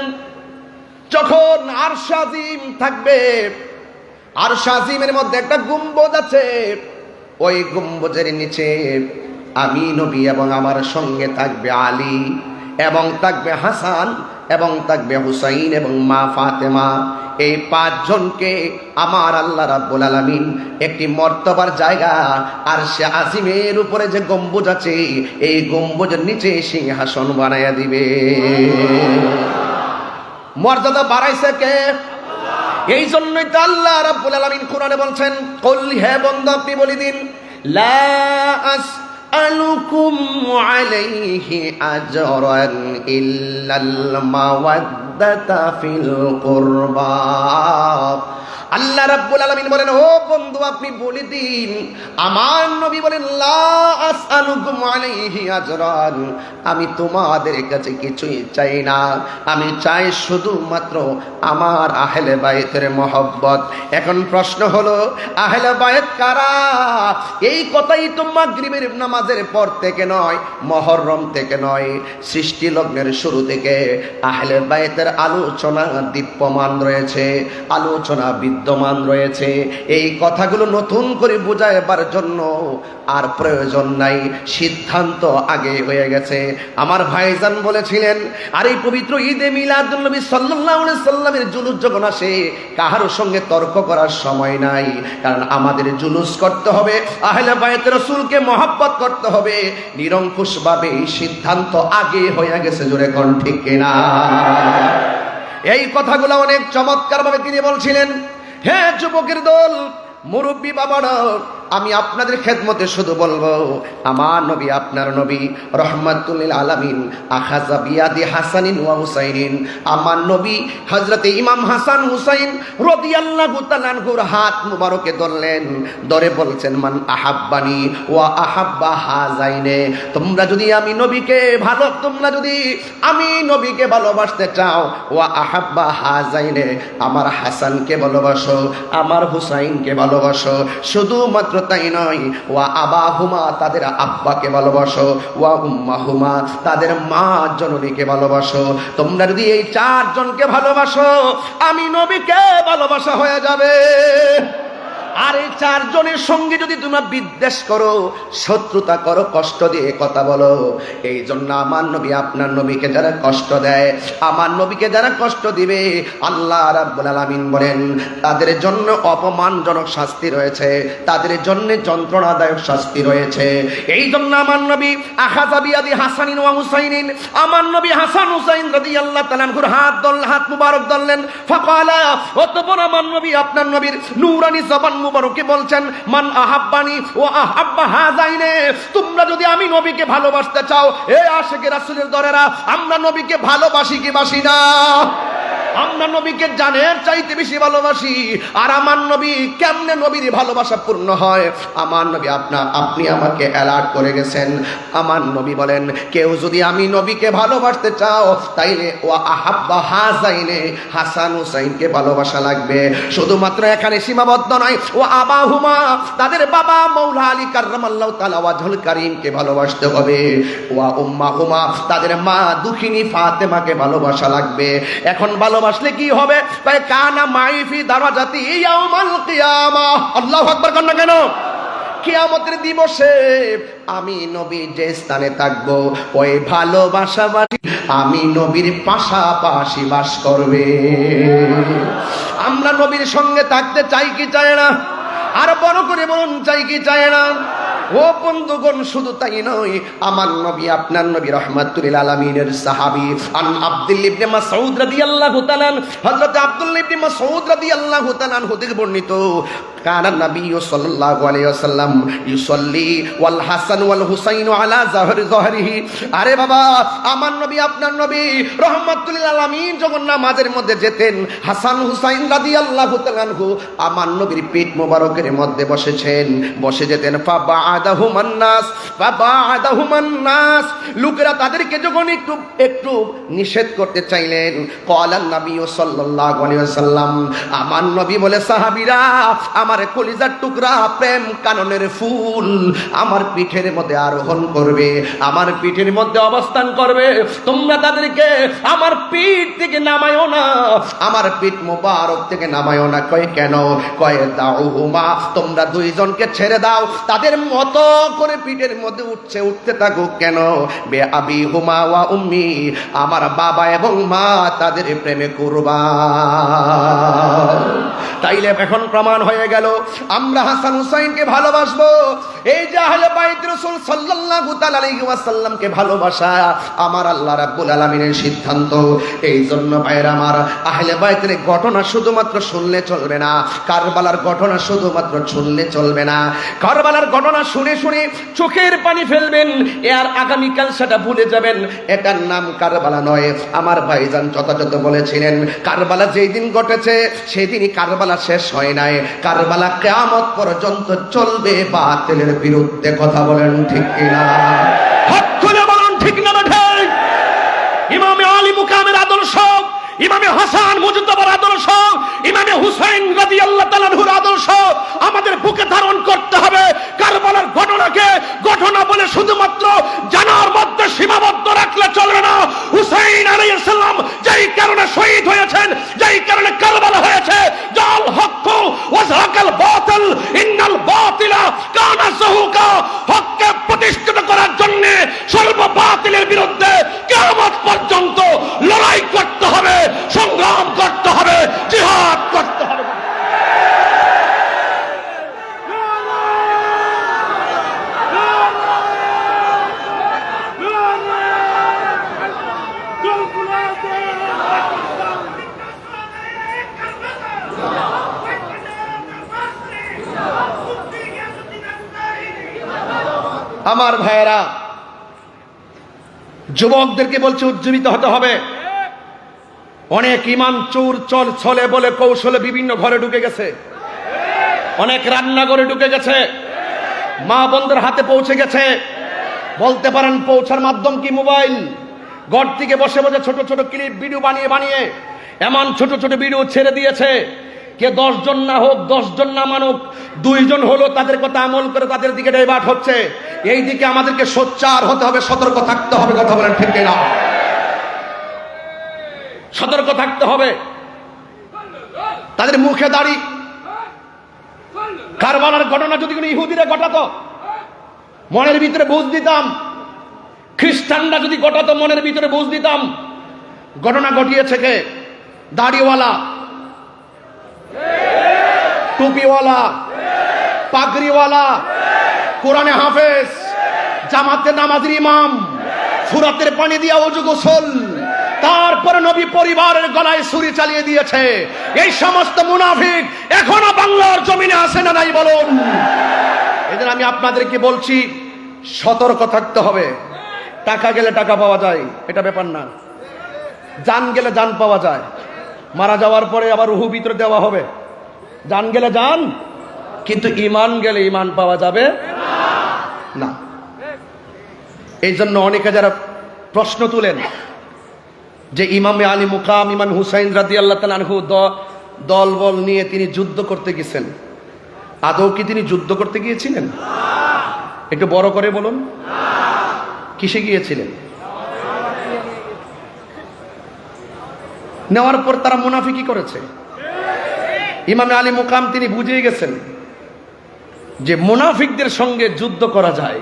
যখন আরশ আজিম থাকবে, আরশ আজিমের মধ্যে একটা গম্বুজ আছে, ওই গম্বুজের নিচে আমি নবী এবং আমার সঙ্গে থাকবে আলী এবং থাকবে হাসান এবং থাকবে হুসাইন এবং মা ফাতেমা। এই পাঁচজনকে আমার আল্লাহ রাব্বুল আলামিন একটি মর্তবার জায়গা আরশে আজিমের উপরে যে গম্বুজ আছে, এই গম্বুজের নিচে সিংহাসন বানাইয়া দিবে। মর্যাদা বাড়াইছে কে? এই জন্যই তো আল্লাহ রাব্বুল আলামিন কোরআনে বলছেন, কুল, হে বান্দা আপনি বলে দিন, লা আসআলুকুম আলাইহি আজরান ইল্লাল মাওয়াদ্দাতা ফিল কুরবা। আল্লাহ রাব্বুল আলামিন বলেন, ও বন্ধু আপনি বলে দিন, আমার নবী বলেন, লা আসআলুকুম আলাইহি আজরান, আমি তোমাদের কাছে কিছুই চাই না, আমি চাই শুধুমাত্র আমার আহলে বাইতের মহব্বত। এখন প্রশ্ন হলো, আহলে বাইত কারা? এই কথাই তো মাগরিবের নামাজের পর থেকে নয়, মুহররম থেকে নয়, সৃষ্টি লগ্নের শুরু থেকে আহলে বাইতের আলোচনা দীপ্যমান রয়েছে, আলোচনা বিদ্যমান রয়েছে। এই কথাগুলো নতুন করে বুঝাইবার জন্য আর প্রয়োজন নাই, সিদ্ধান্ত আগে হয়ে গেছে। আমার ভাইজান বলেছিলেন, আর এই পবিত্র ঈদে মিলাদুন নবী সাল্লাল্লাহু আলাইহি সাল্লামের জুলুস যখন আসে, কাহার সঙ্গে তর্ক করার সময় নাই, কারণ আমাদের জুলুস করতে হবে, আহলে বাইত রাসূলকে মহব্বত করতে হবে। নিরঙ্কুশভাবে এই সিদ্ধান্ত আগে হয়ে গেছে, জোরে কোন ঠিক কিনা? এই কথাগুলো অনেক চমৎকার ভাবে তিনি বলছিলেন। হে যুবকের দল, মুরব্বী বাবারা, আমি আপনাদের খেদমতে শুধু বলবো, আমার নবী আপনার নবী রহমাতুল লিল আলামিন আখাযা বিয়াদি হাসানিন ওয়া হুসাইনিন, আমার নবী হযরতে ইমাম হাসান হুসাইন রাদিয়াল্লাহু তাআলা আনহুর হাত মুবারকে ধরলেন, ধরে বলছেন, মান আহাব্বানি ওয়া আহাব্বা হাযাইনে, তোমরা যদি আমি নবীকে ভালোবাসতে চাও, ওয়া আহাব্বা হাযাইনে, আমার হাসানকে ভালোবাসো, আমার হুসাইনকে ভালোবাসো, শুধুমাত্র তাই নয়, ওয়া আবাহুমা, তাদের আব্বাকে ভালোবাসো, ওয়া উম্মাহুমা, তাদের মা জননীকে ভালোবাসো। তোমরা যদি এই চারজনকে ভালোবাসো, আমি নবীকে ভালোবাসা হয়ে যাবে। আর এই চারজনের সঙ্গে যদি তোমরা বিদ্বেষ করো, শত্রুতা করো, কষ্ট দিয়ে কথা বলো, এই জন্য আমার নবী আপনার নবীকে যারা কষ্ট দেয়, আমার নবীকে যারা কষ্ট দিবে, আল্লাহ রাব্বুল আলামিন বলেন তাদের জন্য অপমানজনক শাস্তি রয়েছে, তাদের জন্য যন্ত্রণাদায়ক শাস্তি রয়েছে। এই জন্য আমার নবী আখাযা বিয়াদি হাসানিন ওয়া হুসাইনিন, আমার নবী হাসান হুসাইন রাদিয়াল্লাহু তাআলা আনহুর হাত মুবারক ধরলেন। ফাকালা, অতঃপর আমার নবী আপনার নবীর নূরানি জবান মুবারকে বলছেন, মান আহাব্বানি ওয়া আহাব্বা হাযাইনে, তোমরা যদি আমি নবীকে ভালোবাসতে চাও, এ আশিকে রাসূলের দরেরা, আমরা নবীকে ভালোবাসি কি বাসি না? আমরা নবীকে জানের চাইতে বেশি ভালোবাসি। আর আমার নবী কেমনে নবীর ভালোবাসা পূর্ণ হয়? আমার নবী আপনি আমাকে অ্যালার্ট করে গেছেন। আমার নবী বলেন, কেউ যদি আমি নবীকে ভালোবাসতে চাও, তাইলে ওয়া আহাব্বা হাযাইনে, হাসান হুসাইনকে ভালোবাসা লাগবে। শুধুমাত্র এখানে সীমাবদ্ধ নয়, ও আবাহুমা, তাদের বাবা মাওলা আলী কাররামাল্লাহু তাআলা ওয়াজহুল কারীমকে ভালোবাসতে হবে। ওয়া উম্মাহুমা, তাদের মা দুখিনী ফাতেমাকে ভালোবাসা লাগবে। এখন ভালোবাসলে কি হবে? তাই কানা মাইফি দারাজাতি ইয়াউমাল কিয়ামাহ। আল্লাহু আকবার কন্না কেন? কিয়ামতের দিবসে আমি নবী যে স্থানে থাকবো, ওই ভালোবাসাবাসী আমি নবীর পাশাপাশি বাস করবে। আমরা নবীর সঙ্গে থাকতে চাই কি চাই না? আর বড় করে বলুন, চাই কি চাই না? ও বন্ধুগণ, শুধু তাই নয়, আমার নবী আপনার নবী রাহমাতুল লিল আলামিনের সাহাবী আন আব্দুল্লাহ ইবনে মাসউদ রাদিয়াল্লাহু তাআলা, হযরত আব্দুল্লাহ ইবনে মাসউদ রাদিয়াল্লাহু তাআলা হতে বর্ণিত, কানা নবী সাল্লাল্লাহু আলাইহি ওয়াসাল্লাম ইউসাল্লি ওয়াল হাসান ওয়াল হুসাইন আলা যাহরিহি। আরে বাবা, আমার নবী, আপনার নবী রাহমাতুল লিল আলামিন যখন নামাজের মধ্যে যেতেন, হাসান হুসাইন রাদিয়াল্লাহু তাআলা আনহু আমার নবীর পিঠ মোবারকের মধ্যে বসেছেন, বসে যেতেন। ফাবাআদাহুমান নাস, লোকেরা তাদেরকে যখন একটু একটু নিষেধ করতে চাইলেন, ক্বালান নবী সাল্লাল্লাহু আলাইহি ওয়াসাল্লাম, আমার নবী বলে, সাহাবীরা, আমার কলিজার টুকরা, প্রেম কাননের ফুল আমার পিঠের মধ্যে আরোহণ করবে, আমার পিঠের মধ্যে অবস্থান করবে, তোমরা তাদেরকে আমার পিঠ থেকে নামায়ও না, আমার পিঠ মোবারক থেকে নামায়ও না। কয় কেন? কয় দাউহুমা, তোমরা দুইজনকে ছেড়ে দাও, তাদের মতো করে পিঠের মধ্যে উঠতে থাকুক। কেন? বে আবি হুমা ওয়া উম্মি, আমার বাবা এবং মা তাদের প্রেমে কুরবান। তাইলে এখন প্রমাণ হয়ে গেল আমরা হাসান হুসাইনকে ভালোবাসবো। এই যে আহলে বাইত রাসূল সাল্লাল্লাহু তাআলা আলাইহি ওয়াসাল্লামকে ভালোবাসা আমার আল্লাহ রাব্বুল আলামিনের সিদ্ধান্ত। এই জন্য ভাইরা আমার, আহলে বাইতের ঘটনা শুধুমাত্র শুনলে চলবে না, কারবালার ঘটনা শুধুমাত্র শুনলে চলবে না। কারবালার ঘটনা শুনে শুনে চোখের পানি ফেলবেন, আর আগামীকাল সেটা ভুলে যাবেন। এটার নাম কারবালা নয়। আমার ভাইজান যথাযথ বলেছিলেন, কারবালা যেই দিন ঘটেছে সেই দিনই কারবালা শেষ হয় নাই, কারবালা কিয়ামত পর্যন্ত চলবে বাতিলের বিরুদ্ধে। কথা বলেন ঠিক কিনা? হাত তুলে বলুন ঠিক না ঠিক? ইমামে আলী মুকামের আদর্শ, ইমামে হাসান মুজতবার আদর্শ, ইমামে হুসাইন রাদিয়াল্লাহু তাআলা আনহুর আদর্শ আমাদের বুকে ধারণ করতে হবে। কারবালার ঘটনাকে ঘটনা বলে শুধুমাত্র জানার মধ্যে সীমাবদ্ধ রাখলে চলবে না। হুসাইন আলাইহিস সালাম যেই কারণে শহীদ হয়েছেন, যেই কারণে কারবালা হয়েছে, জাল হক ওয়া যাকাল বাতিল ইন্নাল বাতিলা কানা যাহুকা, হককে প্রতিষ্ঠিত করার জন্য সর্ব বাতিলের বিরুদ্ধে কিয়ামত পর্যন্ত লড়াই করতে হবে, সংগ্রাম করতে হবে, জিহাদ করতে হবে। আমার ভাইয়েরা, যুবকদেরকে বলছে উজ্জীবিত হতে হবে। অনেক ইমান চোর ছলে বলে কৌশলে বিভিন্ন ঘরে ঢুকে গেছে, অনেক রান্নাঘরে ঢুকে গেছে, মা বোনদের হাতে পৌঁছে গেছে। বলতে পারেন পৌঁছার মাধ্যম কি? মোবাইল। ঘর থেকে বসে বসে ছোট ছোট ক্লিপ ভিডিও বানিয়ে বানিয়ে এমন ছোট ছোট ভিডিও ছেড়ে দিয়েছে, কে 10 জন না হোক, 10 জন না মানুক, 2 জন হলো তাদের কথা আমল করে তাদের দিকে ডাইভার্ট হচ্ছে। এই দিকে আমাদেরকে সোচ্চার হতে হবে, সতর্ক থাকতে হবে। কথা বলেন ঠিক না? সতর্ক থাকতে হবে। তাদের মুখে দাড়ি। কারবালার ঘটনা যদি কোনো ইহুদিরা ঘটাতো, মনের ভিতরে বুঝ দিতাম। খ্রিস্টানরা যদি ঘটাতো, মনের ভিতরে বুঝ দিতাম। ঘটনা ঘটিয়েছে কে? দাড়িওয়ালা, টুপিওয়ালা, পাগড়িওয়ালা, কোরআনে হাফেজ, জামাতে নামাজের ইমাম, ফুরাতের পানি দিয়া ওযু গোসল, তারপরে নবী পরিবারের গলায় ছুরি চালিয়ে দিয়েছে। এই সমস্ত মুনাফিক এখনো বাংলার জমিনে আছে না নাই বলুন? এদের আমি আপনাদেরকে বলছি, সতর্ক থাকতে হবে। টাকা গেলে টাকা পাওয়া যায়, এটা ব্যাপার না। জান গেলে জান পাওয়া যায়। মারা যাওয়ার পরে আবার রূহ ভিতরে দেওয়া হবে। জান গেলে জান, কিন্তু ঈমান গেলে ঈমান পাওয়া যাবে না। এই জন্য অনেকে যারা প্রশ্ন তুলেন যে ইমামে আলী মুকাম ইমাম হুসাইন রাদিয়াল্লাহু তাআলা আনহু দলবল নিয়ে তিনি যুদ্ধ করতে গেছেন, আদৌ কি তিনি যুদ্ধ করতে গিয়েছিলেন? একটু বড় করে বলুন, কিসে গিয়েছিলেন? নেওয়ার পর তারা মুনাফিকি করেছে। ইমামে আলী মুকাম তিনি বুঝিয়ে গেছেন যে মুনাফিকদের সঙ্গে যুদ্ধ করা যায়,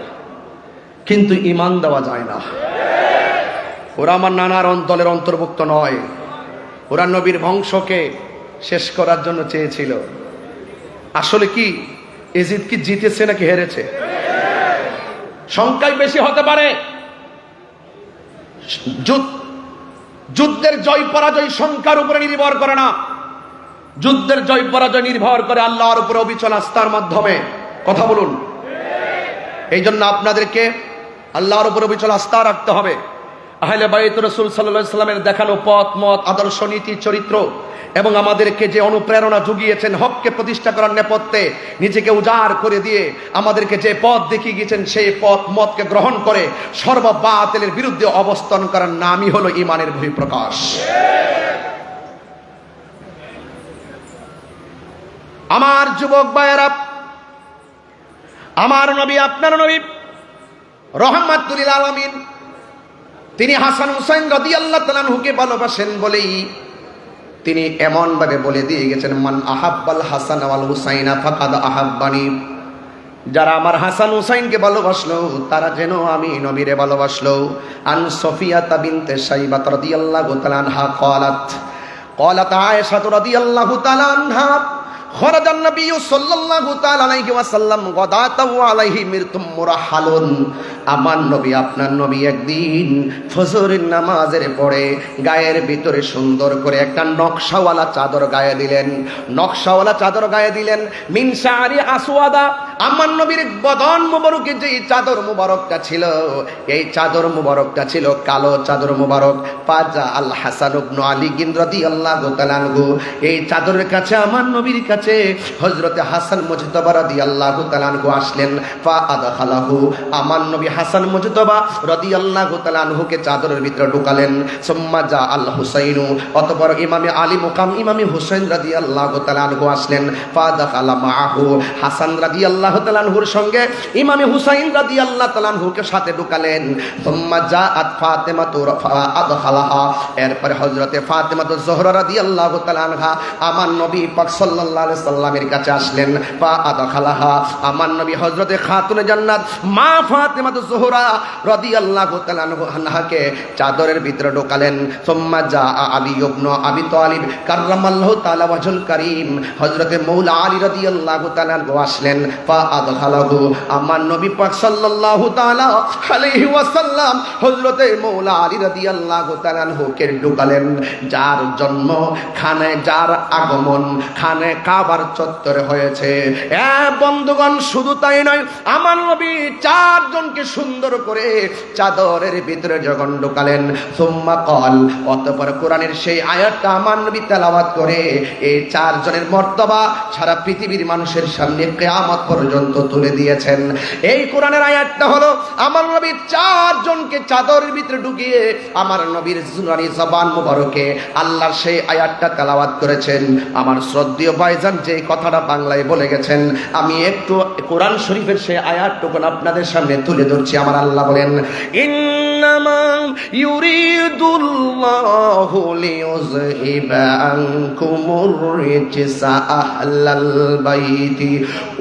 কিন্তু ঈমান দেওয়া যায় না। ওরা আমার নানার দলের অন্তর্ভুক্ত নয়, ওরা নবীর বংশকে শেষ করার জন্য চেয়েছিল। আসলে কি এজিদ কি জিতেছে নাকি হেরেছে? সংখ্যায় বেশি হতে পারে। যুদ্ধের জয় পরাজয় সংখ্যার উপরে নির্ভর করে না, যুদ্ধের জয় পরাজয় নির্ভর করে আল্লাহর উপরে অবিচল আস্থার মাধ্যমে। কথা বলুন। এই জন্য আপনাদেরকে আল্লাহর উপরে অবিচল আস্থা রাখতে হবে। আহলে বাইত রাসূল সাল্লাল্লাহু আলাইহি সাল্লামের দেখানো পথ মত আদর্শ নীতি চরিত্র এবং আমাদেরকে যে অনুপ্রেরণা জুগিয়েছেন হককে প্রতিষ্ঠা করার নেপথ্যে নিজেকে উজাড় করে দিয়ে আমাদেরকে যে পথ দেখিয়ে গিয়েছেন সেই পথ মতকে গ্রহণ করে সর্ববাতিলের বিরুদ্ধে অবস্থান করার নামই হলো ঈমানের বহিঃপ্রকাশ। আমার যুবক ভাইয়েরা, আমার নবী আপনার নবী রহমাতুল লিল আলামিন, তিনি হাসান হুসাইন রাদিয়াল্লাহু তাআলা আনহুকে ভালোবাসেন বলেই তিনি এমন ভাবে বলে দিয়ে গেছেন, মান আহাব্বাল হাসান ওয়াল হুসাইনা ফাকাদ আহাব্বানি। যারা আমার হাসান হুসাইনকে ভালোবাসলো তারা যেন আমি নবীরে ভালোবাসলো। আন সফিয়া বিনতে শাইবা রাদিয়াল্লাহু তাআলা আনহা قالت عائشة رضي الله تعالى عنها خرج النبي صلى الله تعالى عليه وسلم غداة وعليه مرتم مرحل। আমার নবী আপনার নবী একদিন ফজরের নামাজের পরে গায়ের ভিতরে সুন্দর করে একটা নকশাওয়ালা চাদর গায়ে দিলেন, নকশাওয়ালা চাদর গায়ে দিলেন। মিন শারি আসওয়াদা, আমার নবীর বদন মুবারকে যে চাদর মুবারকটা ছিল এই চাদর মুবারকটা ছিল কালো চাদর মুবারক। ফাজা আল হাসান ইবনে আলী রাদিয়াল্লাহু তাআলা আনহু, এই চাদরের কাছে আমার নবীর কাছে হযরতে হাসান মুজতবা রাদিয়াল্লাহু তাআলা আনহু আসলেন। ফা আদখালাহু, আমার নবী হাসান মুজতবা রাদিয়াল্লাহু তাআলা আনহুকে চাদরের ভিতরে ঢুকালেন। সুম্মা জা আল হুসাইনু, অতঃপর ইমামে আলী মুকাম ইমামে হুসাইন রাদিয়াল্লাহু তাআলা আনহু আসলেন। ফা দাখালা মাআহু, হাসান রাদিয়াল্লাহু তাআলা আনহুর সঙ্গে ইমামে হুসাইন রাদিয়াল্লাহু তাআলা আনহুকে সাথে ঢুকালেন। সুম্মা জাআত ফাতেমাতু আদখালাহা, এরপর হযরতে ফাতেমাতু জোহরা রাদিয়াল্লাহু তাআলা আনহা আমার নবী পাক সাল্লাল্লাহু আলাইহি সাল্লামের কাছে আসলেন। ফা আদখালাহা, আমার নবী হযরতে খাতুনে জান্নাত মা ফাতেমাতু জোহরা রাদিয়াল্লাহু তাআলা আনহাকে চাদরের ভিতরে ঢোকালেন। সুম্মা জাআ আলী ইবনে আবি তালিব কাররামাল্লাহু তাআলা ওয়াজহুল কারীম, হযরতে মাওলা আলী রাদিয়াল্লাহু তাআলা আসলেন। ফা আদখালাহু, আমার নবী পাক সাল্লাল্লাহু তাআলা আলাইহি ওয়াসাল্লাম হযরতে মাওলা আলী রাদিয়াল্লাহু তাআলা কে ঢোকালেন। যার জন্ম খানে, যার আগমন খানে কাবার চত্বরে হয়েছে। বন্ধুগণ, শুধু তাই নয়, আমার নবী চারজনকে সুন্দর করে চাদরের ভিতরে যখন ঢোকালেন। সুম্মা ক্বাল, অতঃপর কোরআনের সেই আয়াতটা আমার নবী তেলাওয়াত করে এই চারজনের মর্তবা সারা পৃথিবীর মানুষের সামনে কিয়ামত পর্যন্ত তুলে দিয়েছেন। এই কোরআনের আয়াতটা হলো আমার নবী চারজনকে চাদরের ভিতরে ঢুকিয়ে আমার নবীর জুনানি জবান মুবারকে আল্লাহর সেই আয়াতটা তেলাওয়াত করেছেন। আমার শ্রদ্ধেয় ভাইজান যে কথাটা বাংলায় বলে গেছেন, আমি একটু কোরআন শরীফের সেই আয়াতটুকু আপনাদের সামনে তুলে ধরছি। আমার আল্লাহ বলেন, ইন্নামা ইউরিদুল্লাহু লিইউযহিবা আনকুমুর রিজসা আহলাল বাইতি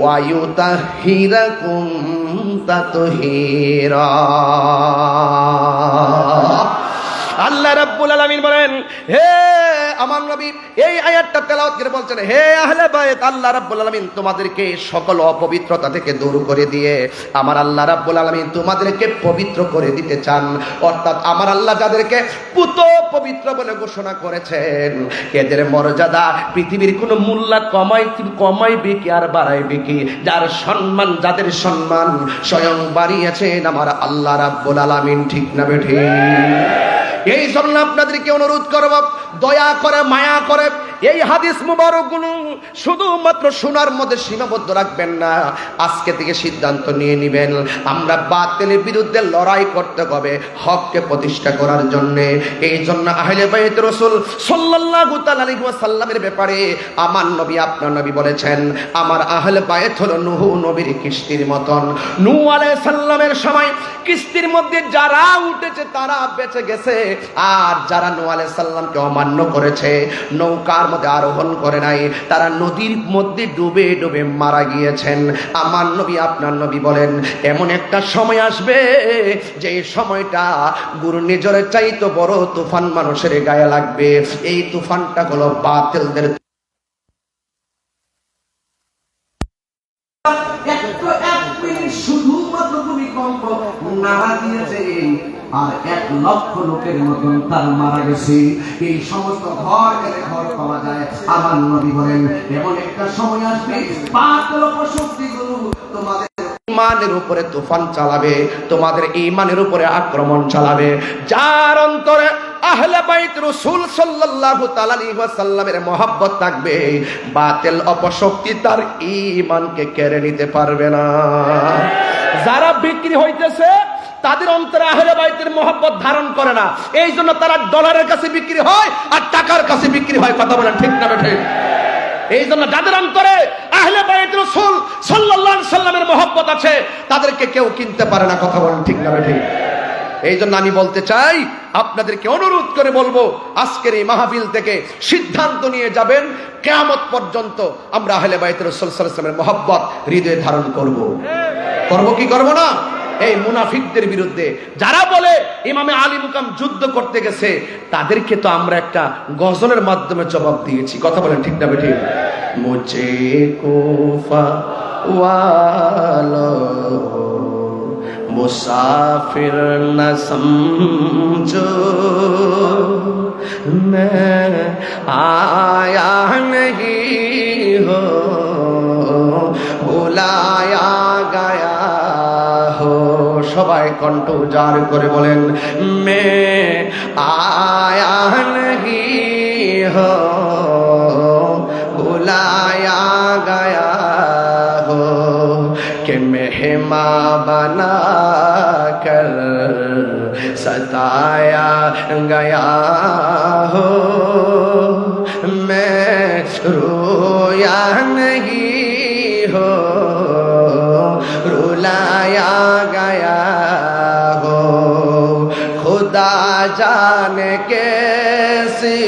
ওয়া ইউতাহহিরাকুম তাতহীরা। আল্লাহ রাব্বুল আলামিন বলেন, হে আমার নবী এই আয়াতটা তেলাওয়াত করে বলছেন, হে আহলে বাইত, আল্লাহ রাব্বুল আলামিন তোমাদেরকে সকল অপবিত্রতা থেকে দূর করে দিয়ে আমার আল্লাহ রাব্বুল আলামিন তোমাদেরকে পবিত্র করে দিতে চান। অর্থাৎ আমার আল্লাহ যাদেরকে পুত পবিত্র বলে ঘোষণা করেছেন এদের মর্যাদা পৃথিবীর কোনো মূল্য কমাইবে কি আর বাড়াইবে কি? যার সম্মান, যাদের সম্মান স্বয়ং বাড়িয়েছেন আমার আল্লাহ রাব্বুল আলামিন। ঠিক না বেঠিক? এই জন্য আপনাদেরকে অনুরোধ করব, দয়া করে মায়া করে এই হাদিস মুবারকগুলো শুধুমাত্র শোনার মধ্যে সীমাবদ্ধ রাখবেন না। আজকে থেকে সিদ্ধান্ত নিয়ে নেবেন আমরা বাতিলের বিরুদ্ধে লড়াই করতে হবে হককে প্রতিষ্ঠা করার জন্য। এই জন্য আহলে বাইত রাসূল সাল্লাল্লাহু তাআলা আলাইহি ওয়াসাল্লামের ব্যাপারে আমার নবী আপনার নবী বলেছেন, আমার আহলে বাইত হলো নূহ নবীর কিস্তির মতন। নূহ আলাইহিস সালামের সময় কিস্তির মধ্যে যারা উঠেছে তারা বেঁচে গেছে, আর যারা নূহ আলাইহিস সালামকে অমান্য করেছে, নৌকার মধ্যে আরোহণ করে নাই, তারা নদীর মধ্যে ডুবে ডুবে মারা গিয়েছেন। আমার নবী আপনার নবী বলেন, এমন একটা সময় আসবে যে সময়টা ঘূর্ণিঝড়ের চাইতে বড় তুফান মানুষের গায়ে লাগবে। এই তুফানটা হলো বাতিলদের। শুধুমাত্র ভূমিকম্প নাড়া দিয়েছে আর লক্ষ লোকের মতন তার মারা গেছে। এই সমস্ত ঘর পাওয়া যায়। আমার নবী বলেন এমন একটা সময় আসবে বাতিল শক্তিগুলো তোমাদের ইমানের উপরে তুফান চালাবে, তোমাদের ইমানের উপরে আক্রমণ চালাবে। যার অন্তরে আহলে বাইত রাসূল সাল্লাল্লাহু তাআলা আলাইহি ওয়াসাল্লামের মহব্বত থাকবে, বাতিল অপশক্তি তার ঈমানকে কেড়ে নিতে পারবে না। যারা বিক্রি হইতেছে তাদের অন্তরে আহলে বাইতের মহব্বত ধারণ করে না, এই জন্য তারা ডলারের কাছে বিক্রি হয় আর টাকার কাছে বিক্রি হয়। কথা বলেন ঠিক না ঠিক? এই জন্য যাদের অন্তরে আহলে বাইত রাসূল সাল্লাল্লাহু আলাইহি ওয়াসাল্লামের মহব্বত আছে তাদেরকে কেউ কিনতে পারে না। কথা বলেন ঠিক না ঠিক? এই জন্য আমি বলতে চাই, আপনাদেরকে অনুরোধ করে বলবো, আজকের এই মাহফিল থেকে সিদ্ধান্ত নিয়ে যাবেন কিয়ামত পর্যন্ত আমরা আহলে বাইত রাসূল সাল্লাল্লাহু আলাইহি ওয়াসাল্লামের মহব্বত হৃদয়ে ধারণ করব। করব কি করব না? এই মুনাফিকদের বিরুদ্ধে যারা বলে ইমামে আলী মুকাম যুদ্ধ করতে গেছে, তাদেরকে তো আমরা একটা গজলের মাধ্যমে জবাব দিয়েছি। কথা বলেন ঠিক না বেঠিক? মুঝে কুফা ওয়ালো मुसाफिर न समझो, मैं आया नहीं हो बुलाया गया हो। সবাই কণ্ঠ উজাড় করে বলেন, मैं आया नहीं हो बुलाया गया हो कि मेहमान बना कर सताया गया हो। मैं रोया नहीं हो रुलाया गया हो। खुदा जाने कैसी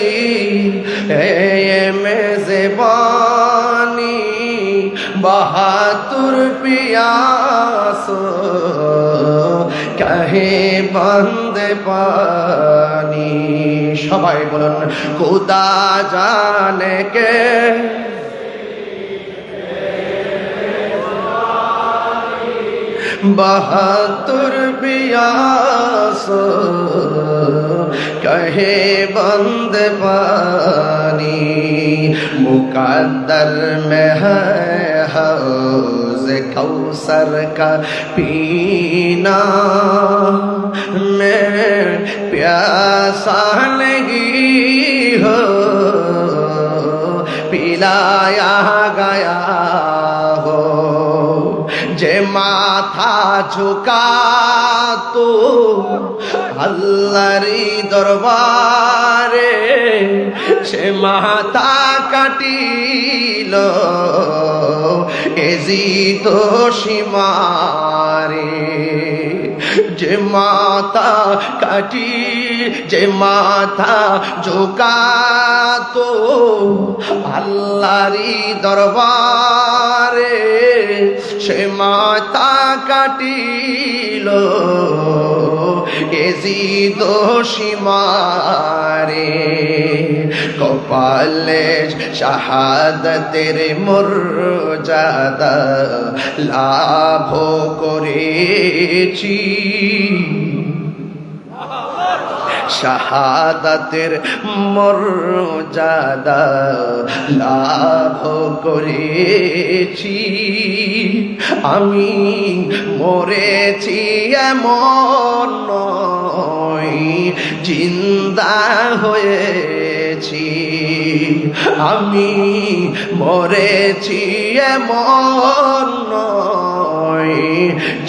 ये मेज़बानी बहादुर पियास कहे बंद पानी। সবাই বলুন, খুদা জানে কে बहादुर पियास कहे बंद पानी। मुकद्दर में है हौज़ कौसर का पीना, मैं प्यासा नहीं हो पिलाया गया हो। जे माथा झुका तो আল্লাহরি দরবারে সে মাথা কাটিল এজিদ সীমারে। যে মাথা কাটি যে মাথা ঝুকাতো আল্লাহরি দরবারে সে মাথা কাটিল এজিদ সীমারে। কপালে শাহাদাতের মর্যাদা লাভ করেছি, শাহাদাতের মর্যাদা লাভ করেছি। আমি মরেছি এমন নয়, জিন্দা হয়েছি। আমি মরেছি এমন নয়,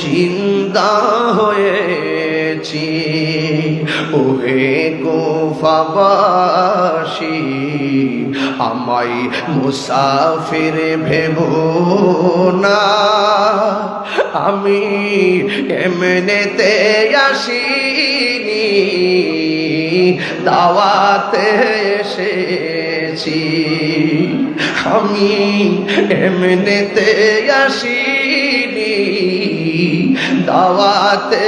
জিন্দা হয়েছি। ওহে কুফাবাসী আমায় মুসাফির ভেবো না, আমি এমনেতে আসিনি দাওয়াতে এসেছি। আমি এমনেতে আসিনি দাওয়াতে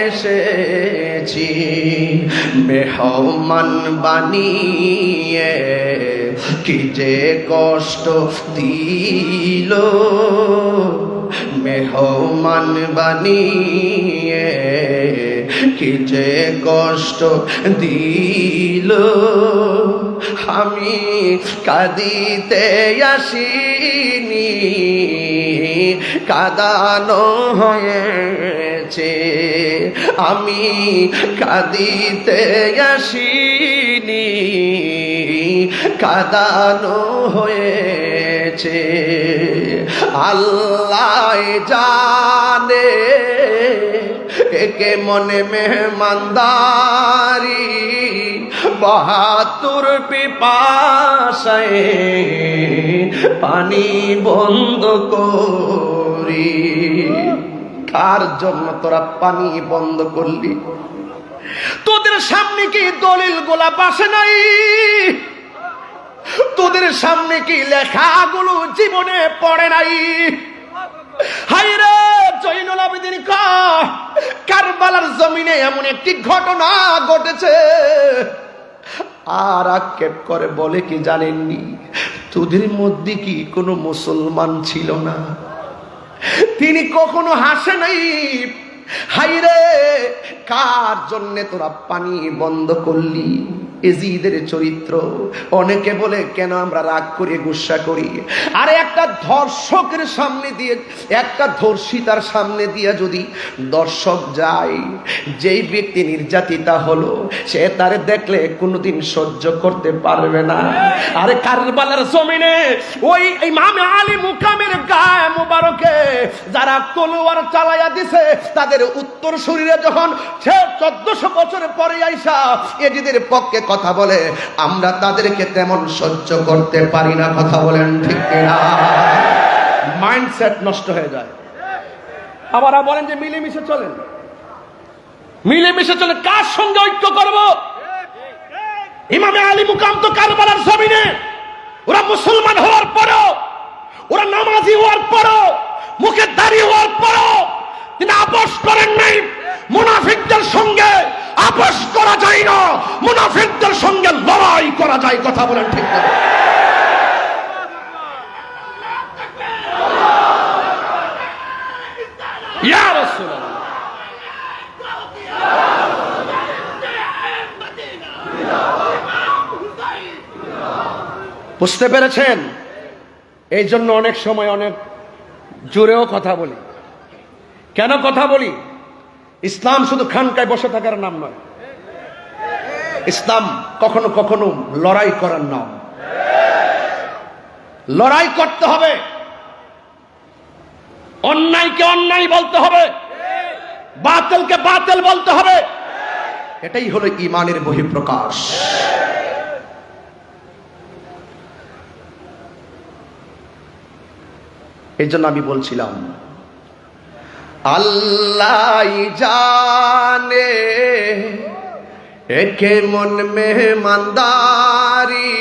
এসেছি। মেহমান বানিয়ে কি যে কষ্ট দিল, মেহমান বানিয়ে কি যে কষ্ট দিল, আমি কাঁদিতে আসিনি, কাঁদানো হয়েছে। আমি কাঁদিতে আসিনি, কাঁদানো হয়েছে। আল্লাহ জানে একে মনে মেহমানদারি, ৭২ পিপাসায় পানি বন্ধ করি। কার জন্য তোরা পানি বন্ধ করলি? তোদের সামনে কি দলিল গোলাপ আসে নাই? তোদের সামনে কি লেখাগুলো জীবনে পড়ে নাই? হায়রে জয়নুল আবেদিন কারবালার জমিনে এমন একটি ঘটনা ঘটেছে, আর আক্ষেপ করে বলে কি জানেননি, তোদের মধ্যে কি কোনো মুসলমান ছিল না? তিনি কখনো হাসে নাই। হায়রে কার জন্যে তোরা পানি বন্ধ করলি? এজিদের চরিত্র। অনেকে বলে কেন আমরা রাগ করে গুসা করি? আরে একটা ধর্ষকের সামনে দিয়ে, একটা ধর্ষিতার সামনে দিয়ে যদি দর্শক যায়, যেই ব্যক্তি নির্যাতিতা হলো সে তারে দেখলে কোনোদিন সহ্য করতে পারবে না। আরে কারবালার জমিনে ওই ইমামে আলী মুকামের গায়ে মুবারকে যারা তলোয়ার চালাইয়া দিছে, তাদের উত্তর শরীরে যখন সে 1400 বছর পরে আইসা এজিদের পক্ষে কথা বলে, আমরা তাদেরকে তেমন সহ্য করতে পারি না। কথা বলেন ঠিক কিনা? মাইন্ডসেট নষ্ট হয়ে যায়। আবার বলেন যে মিলেমিশে চলেন, মিলেমিশে চলে কার সঙ্গে ঐক্য করব? ইমামে আলী মুকাম তো কারবালার জমিনে, ওরা মুসলমান হওয়ার পরও, ওরা নামাজি হওয়ার পরও, মুখে দাড়ি হওয়ার পরও তিনি আপোষ করেন নাই। মুনাফিকদের সঙ্গে আপোষ করা যায় না, মুনাফিকদের সঙ্গে লড়াই করা যায়। কথা বলেন ঠিক না? ইয়া রাসূলুল্লাহ, বুঝতে পেরেছেন? এই জন্য অনেক সময় অনেক জোরেও কথা বলি। কেন কথা বলি? ইসলাম শুধু খানকায় বসে থাকার নাম নয়, ইসলাম কখনো কখনো লড়াই করার নাম। লড়াই করতে হবে, অন্যায়কে অন্যায় বলতে হবে, বাতিলকে বাতিল বলতে হবে। এটাই হলো ঈমানের বহিঃপ্রকাশ। এই জন্য আমি বলছিলাম, আল্লাহ জানে একে মন মেহমানদারি,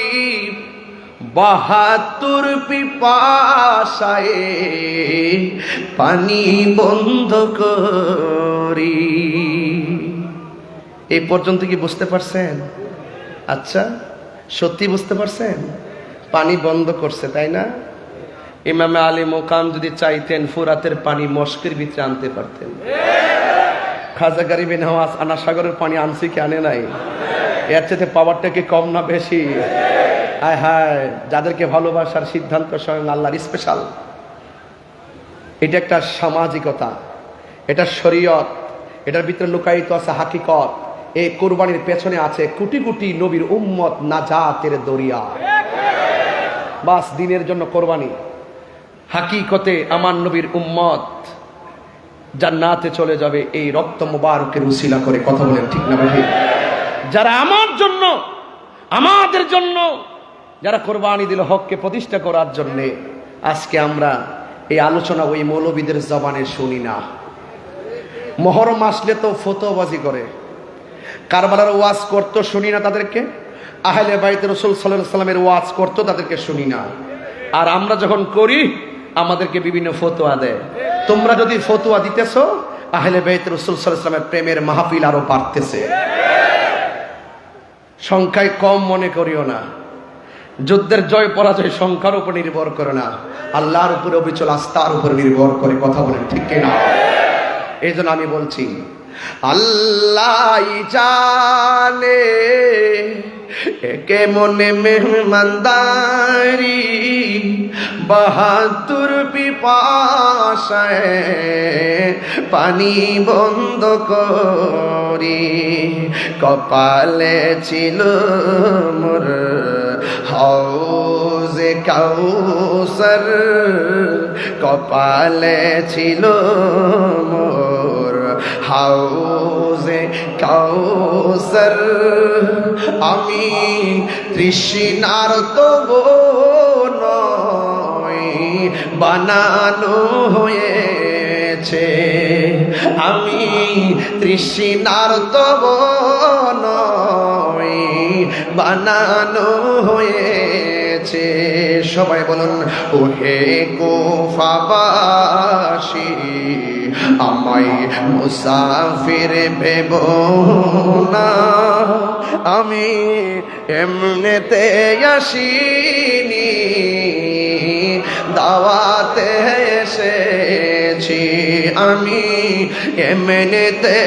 ৭২ পিপাসায় পানি বন্ধ করি। এই পর্যন্ত কি বুঝতে পারছেন? আচ্ছা, সত্যি বুঝতে পারছেন? পানি বন্ধ করছে, তাই না? ইমামে আলী মুকাম যদি চাইতেন ফুরাতের পানি মস্কের ভিতরে আনতে পারতেন। খাজা গরিব নওয়াজ আনা সাগরের পানি আনছি কি আনে নাই? এর চেয়ে পাওয়ারটা কি কম না বেশি? হায় হায়, যাদেরকে ভালোবাসার সিদ্ধান্ত স্বয়ং আল্লাহর স্পেশাল। এটা একটা সামাজিকতা, এটা শরীয়ত, এটার ভিতরে লুকায়িত আছে হাকিকত। এই কুরবানির পেছনে আছে কোটি কোটি নবীর উম্মত নাজাতের দরিয়া। বাস দিনের জন্য কোরবানি। হাকিকতে আমার নবীর উম্মত জান্নাতে চলে যাবে এই রক্ত মুবারকের উসিলা করে। কথা বলেন ঠিক না ভাই? যারা আমার জন্য, আমাদের জন্য যারা কোরবানি দিল হককে প্রতিষ্ঠা করার জন্য, আজকে আমরা এই আলোচনা ওই মৌলবীদের জবানে শুনি না। মহরম আসলে তো ফতোয়াবাজি করে, কারবালার ওয়াজ করতো শুনি না তাদেরকে, আহলে বাইত রাসূল সাল্লাল্লাহু আলাইহি ওয়াসাল্লামের ওয়াজ করতো তাদেরকে শুনি না। আর আমরা যখন করি আমাদেরকে বিভিন্ন ফতোয়া দেয়। তোমরা যদি ফতোয়া দিতেছো, আহলে বাইত রাসূল সাল্লাল্লাহু আলাইহি ওয়াসাল্লামের প্রেমের মাহফিল আরো বাড়তেছে। সংখ্যায় কম মনে করিও না। যুদ্ধের জয় পরাজয় সংখ্যার উপর নির্ভর করে না, আল্লাহর উপরে অবিচল আস্থার উপর নির্ভর করে। কথা বলেন ঠিক কিনা? এই জন্য আমি বলছি, আল্লাহ জানে কেমনে মেহমানদারি, বাহাদুর পিপাসায় পানি বন্ধ করি, কপালে ছিল মোর হাউজে কাউসার, কপালে ছিল মোর হাউজে কাউসার। আমি তৃষ্ণার তবু নয় বানানো হয়েছে, আমি তৃষ্ণার তবু নয় বানানো হয়েছে। সবাই বলুন, ওহে কুফাবাসী আমায় মুসাফির ভেব না, আমি এমনেতে আসিনি, দাওয়াতে এসেছি, আমি এমনেতে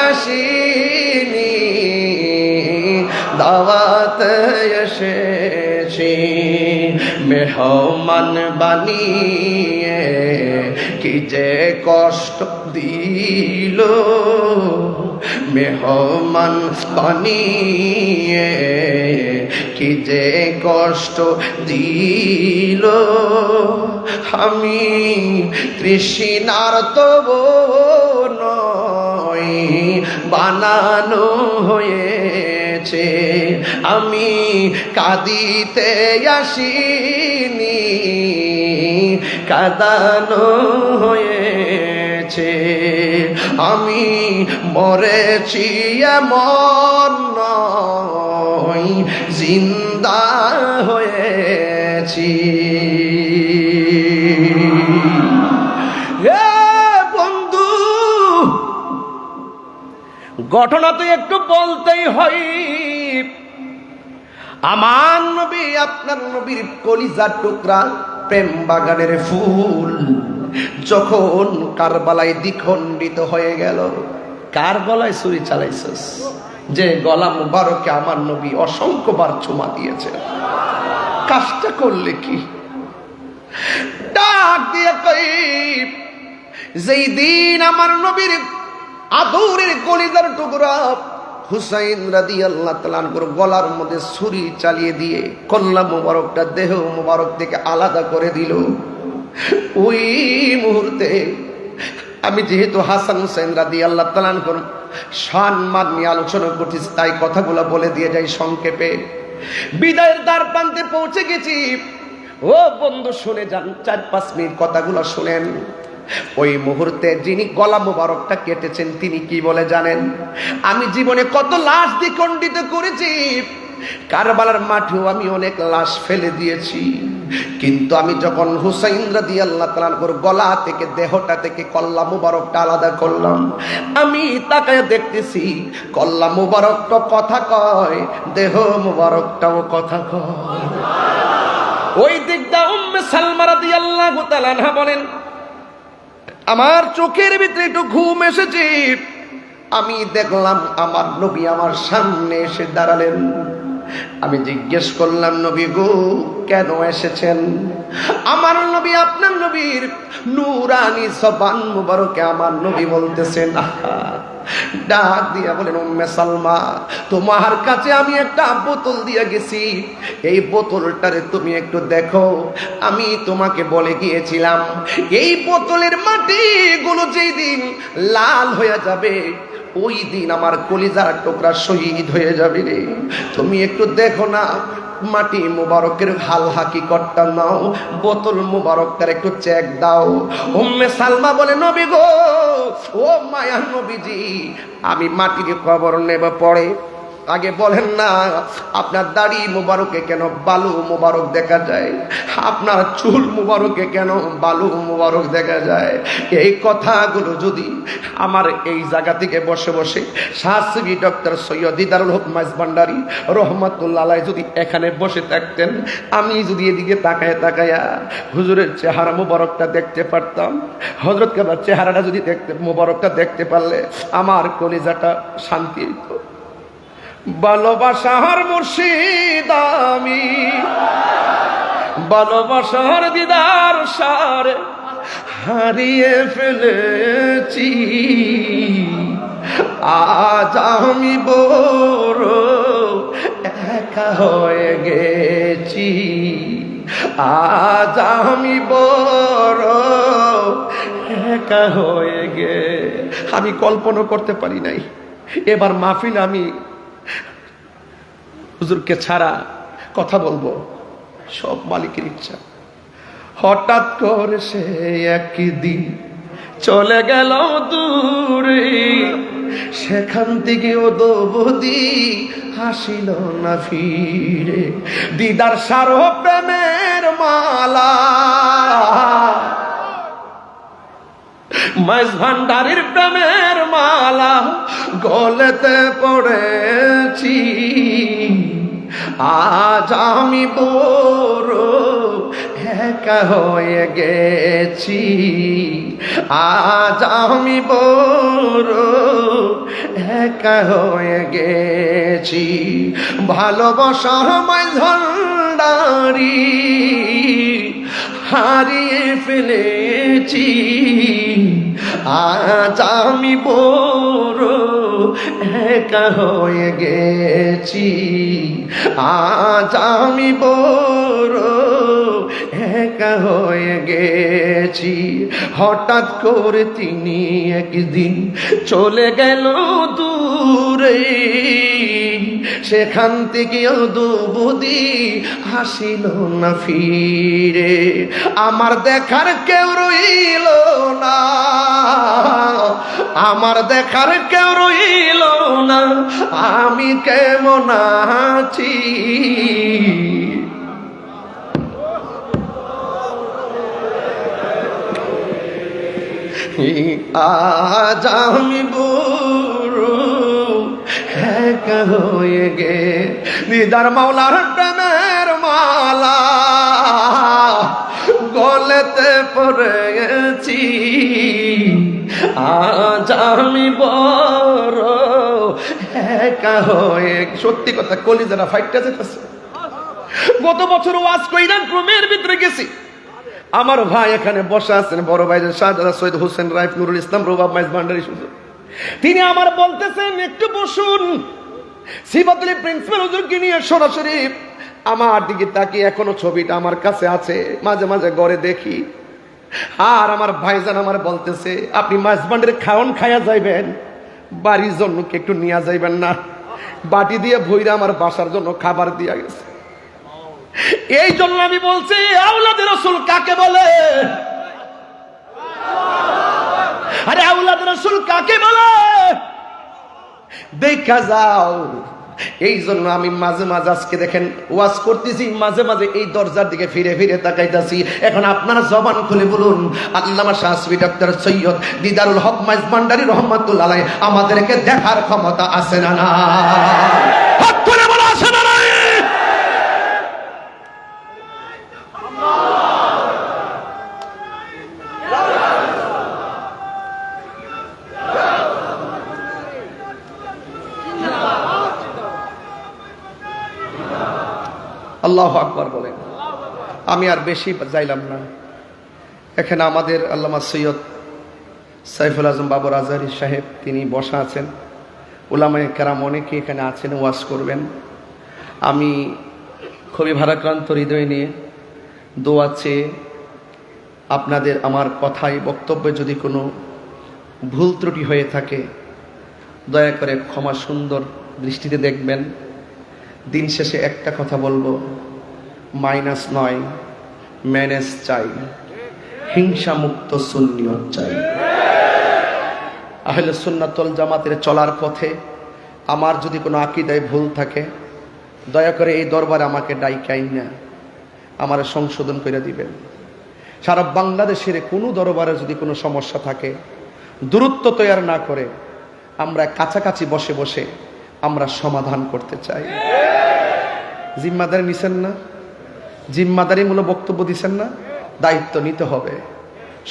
আসিনি, দাওয়াতে এসেছি। মেহমান বানিয়ে কি যে কষ্ট দিল, মেহমান বানিয়ে কি যে কষ্ট দিল, আমি তৃষ্ণার তবু নয় বানানো হয়েছে, আমি কাঁদিতে আসিনি, কাঁদানো হয়েছে। আমি মরেছি এমন নয়, জিন্দা হয়েছি। হে বন্ধু, ঘটনা তো একটু বলতেই হয়। আমার নবী আপনার নবীর কলিজার টুকরা, প্রেম বাগানের ফুল যখন কারবালায় দ্বিখণ্ডিত হয়ে গেল। কার গলায় ছুরি চালাইছিস? যে গলা মুবারকে আমার নবী অসংখ্যবার চুমা দিয়েছে। কাজটা করলে কি? ডাক দিয়ে কই, যেই দিন আমার নবীর আদরের কলিজার টুকরা হুসাইন রাদিয়াল্লাহু তাআলা আনহুর গলার মধ্যে ছুরি চালিয়ে দিয়ে কল্লা মুবারকটা দেহ মুবারক থেকে আলাদা করে দিল, ওই মুহূর্তে আমি যেহেতু হাসান হুসাইন রাদিয়াল্লাহু তাআলা আনহুর সম্মান নিয়ে আলোচনা করতেছি, তাই কথাগুলো বলে দিয়ে যাই সংক্ষেপে। বিদায়ের দ্বার প্রান্তে পৌঁছে গেছি। ও বন্ধু শুনে যান, 4-5 মিনিট কথাগুলো শুনেন। ওই মুহূর্তে যিনি গলা মুবারকটা কেটেছেন তিনি কি বলে জানেন? আমি জীবনে কত লাশ দ্বিখণ্ডিত করেছি, কারবালার মাঠেও আমি অনেক লাশ ফেলে দিয়েছি, কিন্তু আমি যখন হুসাইন রাদিয়াল্লাহু তাআলা আনহুর গলা থেকে দেহটা থেকে কল্লা মুবারকটা আলাদা করলাম, আমি তাকায় দেখতেছি কল্লা মুবারকটা কথা কয়, দেহ মুবারকটাও কথা কয়। ওই দিকটা উম্মে সালমা রাদিয়াল্লাহু তাআলা আনহা বলেন, আমার চোখের ভিতরে একটু ঘুম এসেছে, আমি দেখলাম আমার নবী আমার সামনে এসে দাঁড়ালেন। আমি জিজ্ঞেস করলাম, নবী গো কেন এসেছেন? আমার নবী আপনার নবীর নূরানি জবান মুবারকে আমার নবী বলতেছেন, ডাক দিয়া বলেন, উম্মে সালমা তোমার কাছে আমি একটা বোতল দিয়ে গেছি, এই বোতলটারে তুমি একটু দেখো। আমি তোমাকে বলে গিয়েছিলাম এই বোতলের মাটিগুলো যেই দিন লাল হয়ে যাবে ওই দিন আমার কলিজার টুকরা শহীদ হয়ে যাবে রে। তুমি একটু দেখো না, মাটি মুবারকের হাল হাকিকতটা নাও, বোতল মুবারকটার একটু চেক দাও। উম্মে সালমা বলে, নবী গো, ও মায়ার নবীজি, আমি মাটির খবর নেব পরে, আগে বলেন না, আপনার দাড়ি মুবারকে কেন বালু মুবারক দেখা যায়? আপনার চুল মুবারকে কেন বালু মুবারক দেখা যায়? এই কথাগুলো যদি আমার এই জায়গা থেকে বসে বসে শাহসিবি ডক্টর সৈয়দ দিদারুল হক মাইজভান্ডারী রহমাতুল্লাহ আলাইহি যদি এখানে বসে থাকতেন, আমি যদি এদিকে তাকায় তাকায়া হুজুরের চেহারা মুবারকটা দেখতে পারতাম, হযরত কেবলার চেহারাটা যদি দেখতে মুবারকটা দেখতে পারলে আমার কলিজাটা শান্তি হইত। ভালোবাসার মুর্শিদ আমি, ভালোবাসার দিদার সারে হারিয়ে ফেলেছি, আজ আমি বড় একা হয়ে গেছি, আজ আমি বড় একা হয়ে গে। আমি কল্পনা করতে পারি নাই এবার মাহফিল আমি হুজুরকে ছাড়া কথা বলবো, সব মালিকের ইচ্ছা। হঠাৎ করে সে একদিন চলে গেল দূরে, সেখান থেকে ও দৌদি হাসিল না ফিরে। দিদার সারো প্রেমের মালা, মাইজভান্ডারীর প্রেমের মালা গলেতে পড়েছি, আজ আমি বড় একা হয়ে গেছি, আজ আমি বড় একা হয়ে গেছি। ভালোবাসার মাইজভান্ডারী হারিয়ে ফেলেছি, আজ আমি বড় একা হয়ে গেছি, আজ আমি বড় একা হয়ে গেছি। হঠাৎ করে তিনি একদিন চলে গেল দূরে, সেখান থেকে দুবুদি হাসিল না ফিরে। আমার দেখার কেউ রইল না, আমার দেখার কেউ রইল না, আমি কেমন আছি। আজ আমি বুড়ো একা হয়ে গে। দিদার মাওলার প্রেমের মালা গলেতে পড়েছি, আজ আমি বড় একা হয়ে। সত্যি কথা, কলিজারা ফাইটটা যেতেছে। গত বছর ওয়াজ কইরা রুমের ভিতরে গেছি, আমার ভাই এখানে বসে আছেন, বড় ভাই শাহজাদা সৈয়দ হোসেন রাইফ নুরুল ইসলাম রুবাব মাইজভান্ডারী হুজুর, তিনি আমার বলতেছেন একটু বসুন। সিফাতুল প্রিন্সিপাল হুজুরকে নিয়ে সরাসরি আমার দিকে তাকিয়ে, এখনো ছবিটা আমার কাছে আছে, মাঝে মাঝে ঘরে দেখি। আর আমার ভাইজান আমার বলতেছে, আপনি মাইজভান্ডারী খাওন খাইয়া যাইবেন, বাড়ির জন্য কি একটু নিয়ে যাইবেন না? বাটি দিয়ে ভইরা আমার বাসার জন্য খাবার দিয়া গেছে। এই জন্য আমি বলছি, আওলাদে রাসূল কাকে বলে? আরে আওলাদে রাসূল কাকে বলে দেখা যাও। এই জন্য আমি মাঝে মাঝে আজকে দেখেন ওয়াজ করতেছি, মাঝে মাঝে এই দরজার দিকে ফিরে ফিরে তাকাইতাছি। এখন আপনারা জবান খুলে বলুন, আল্লামা শাহসিবি ডক্টর সৈয়দ দিদারুল হক মাইজভান্ডারী রহমাতুল্লাহ আলাইহি আমাদেরকে দেখার ক্ষমতা আছে না? না, হাত তুলে বলো, আছে না? নাই? আল্লাহু আকবার বলেন। আমি আর বেশি যাইলাম না। এখানে আমাদের আল্লামা সৈয়দ সাইফুল আজম বাবর আজহারী সাহেব তিনি বসা আছেন, উলামায়ে কেরাম অনেকে এখানে আছেন, ওয়াজ করবেন। আমি খুবই ভারাক্রান্ত হৃদয় নিয়ে দোয়া চেয়ে আপনাদের আমার কথায় বক্তব্যে যদি কোনো ভুল ত্রুটি হয়ে থাকে দয়া করে ক্ষমা সুন্দর দৃষ্টিতে দেখবেন। দিন শেষে একটা কথা বলবো, মাইনাস নয়, ম্যানেজ চাই, হিংসা মুক্ত সুন্নিয়ত চাই। আহলে সুন্নাত ওয়াল জামাতের চলার পথে আমার যদি কোনো আকীদায় ভুল থাকে দয়া করে এই দরবারে আমাকে ডাইকাইন না আমার সংশোধন করে দিবেন। সারা বাংলাদেশের কোনো দরবারে যদি কোনো সমস্যা থাকে দূরত্ব তৈরি না করে আমরা কাছাকাছি বসে বসে আমরা সমাধান করতে চাই। জিম্মাদারি নিছেন না? জিম্মাদারিমূলক বক্তব্য দিচ্ছেন না? দায়িত্ব নিতে হবে,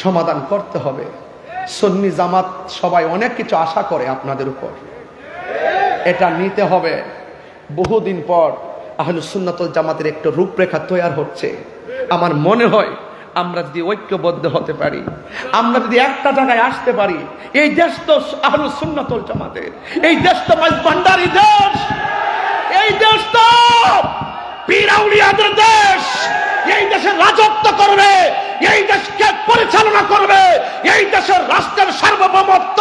সমাধান করতে হবে। সুন্নি জামাত সবাই অনেক কিছু আশা করে আপনাদের উপর, এটা নিতে হবে। বহুদিন পর আহলুস সুন্নাতুল জামাতের একটা রূপরেখা তৈরি হচ্ছে। আমার মনে হয় আমরা যদি ঐক্যবদ্ধ হতে পারি, আমরা যদি একটা জায়গায় আসতে পারি, এই দেশ তো আহলুস সুন্নাতুল জামাতের, এই দেশ তো মাইজভান্ডারি দেশ, এই দেশ তো পীর আউলিয়াদের দেশ। এই দেশের রাজত্ব করবে, এই দেশকে পরিচালনা করবে, এই দেশের রাষ্ট্রের সার্বভৌমত্ব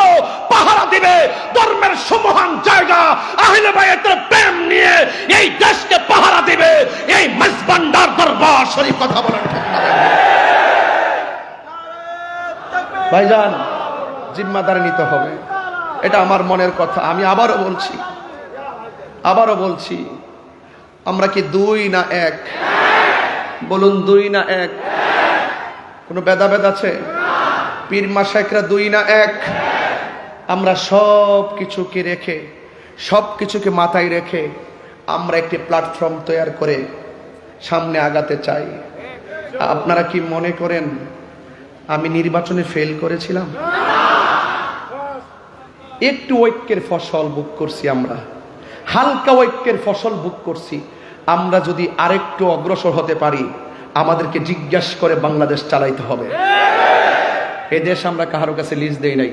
পাহারা দিবে ধর্মের সুমহান জায়গা আহলে বায়াতের প্রেম নিয়ে এই দেশকে পাহারা দিবে এই মাইজভান্ডার দরবার শরীফ। কথা বলেন ঠিক না ভাইজান? জিম্মাদারি নিতে হবে, এটা আমার মনের কথা। আমি আবারও বলছি, আমরা কি দুই না এক? বলুন, দুই না এক? কোনো ভেদাভেদ আছে? পীর মাশায়েখরা দুই না এক? আমরা সব কিছুকে রেখে, সব কিছুকে মাথায় রেখে আমরা একটি প্ল্যাটফর্ম তৈরি করে সামনে আগাতে চাই। আপনারা কি মনে করেন আমি নির্বাচনে ফেল করেছিলাম? একটু ঐক্যের ফসল ভোগ করছি, আমরা হালকা ঐক্যের ফসল ভোগ করছি। আমরা যদি আরেকটু অগ্রসর হতে পারি, আমাদেরকে জিজ্ঞাসা করে বাংলাদেশ চালাইতে হবে। এই দেশ আমরা কারো কাছে লিজ দেই নাই,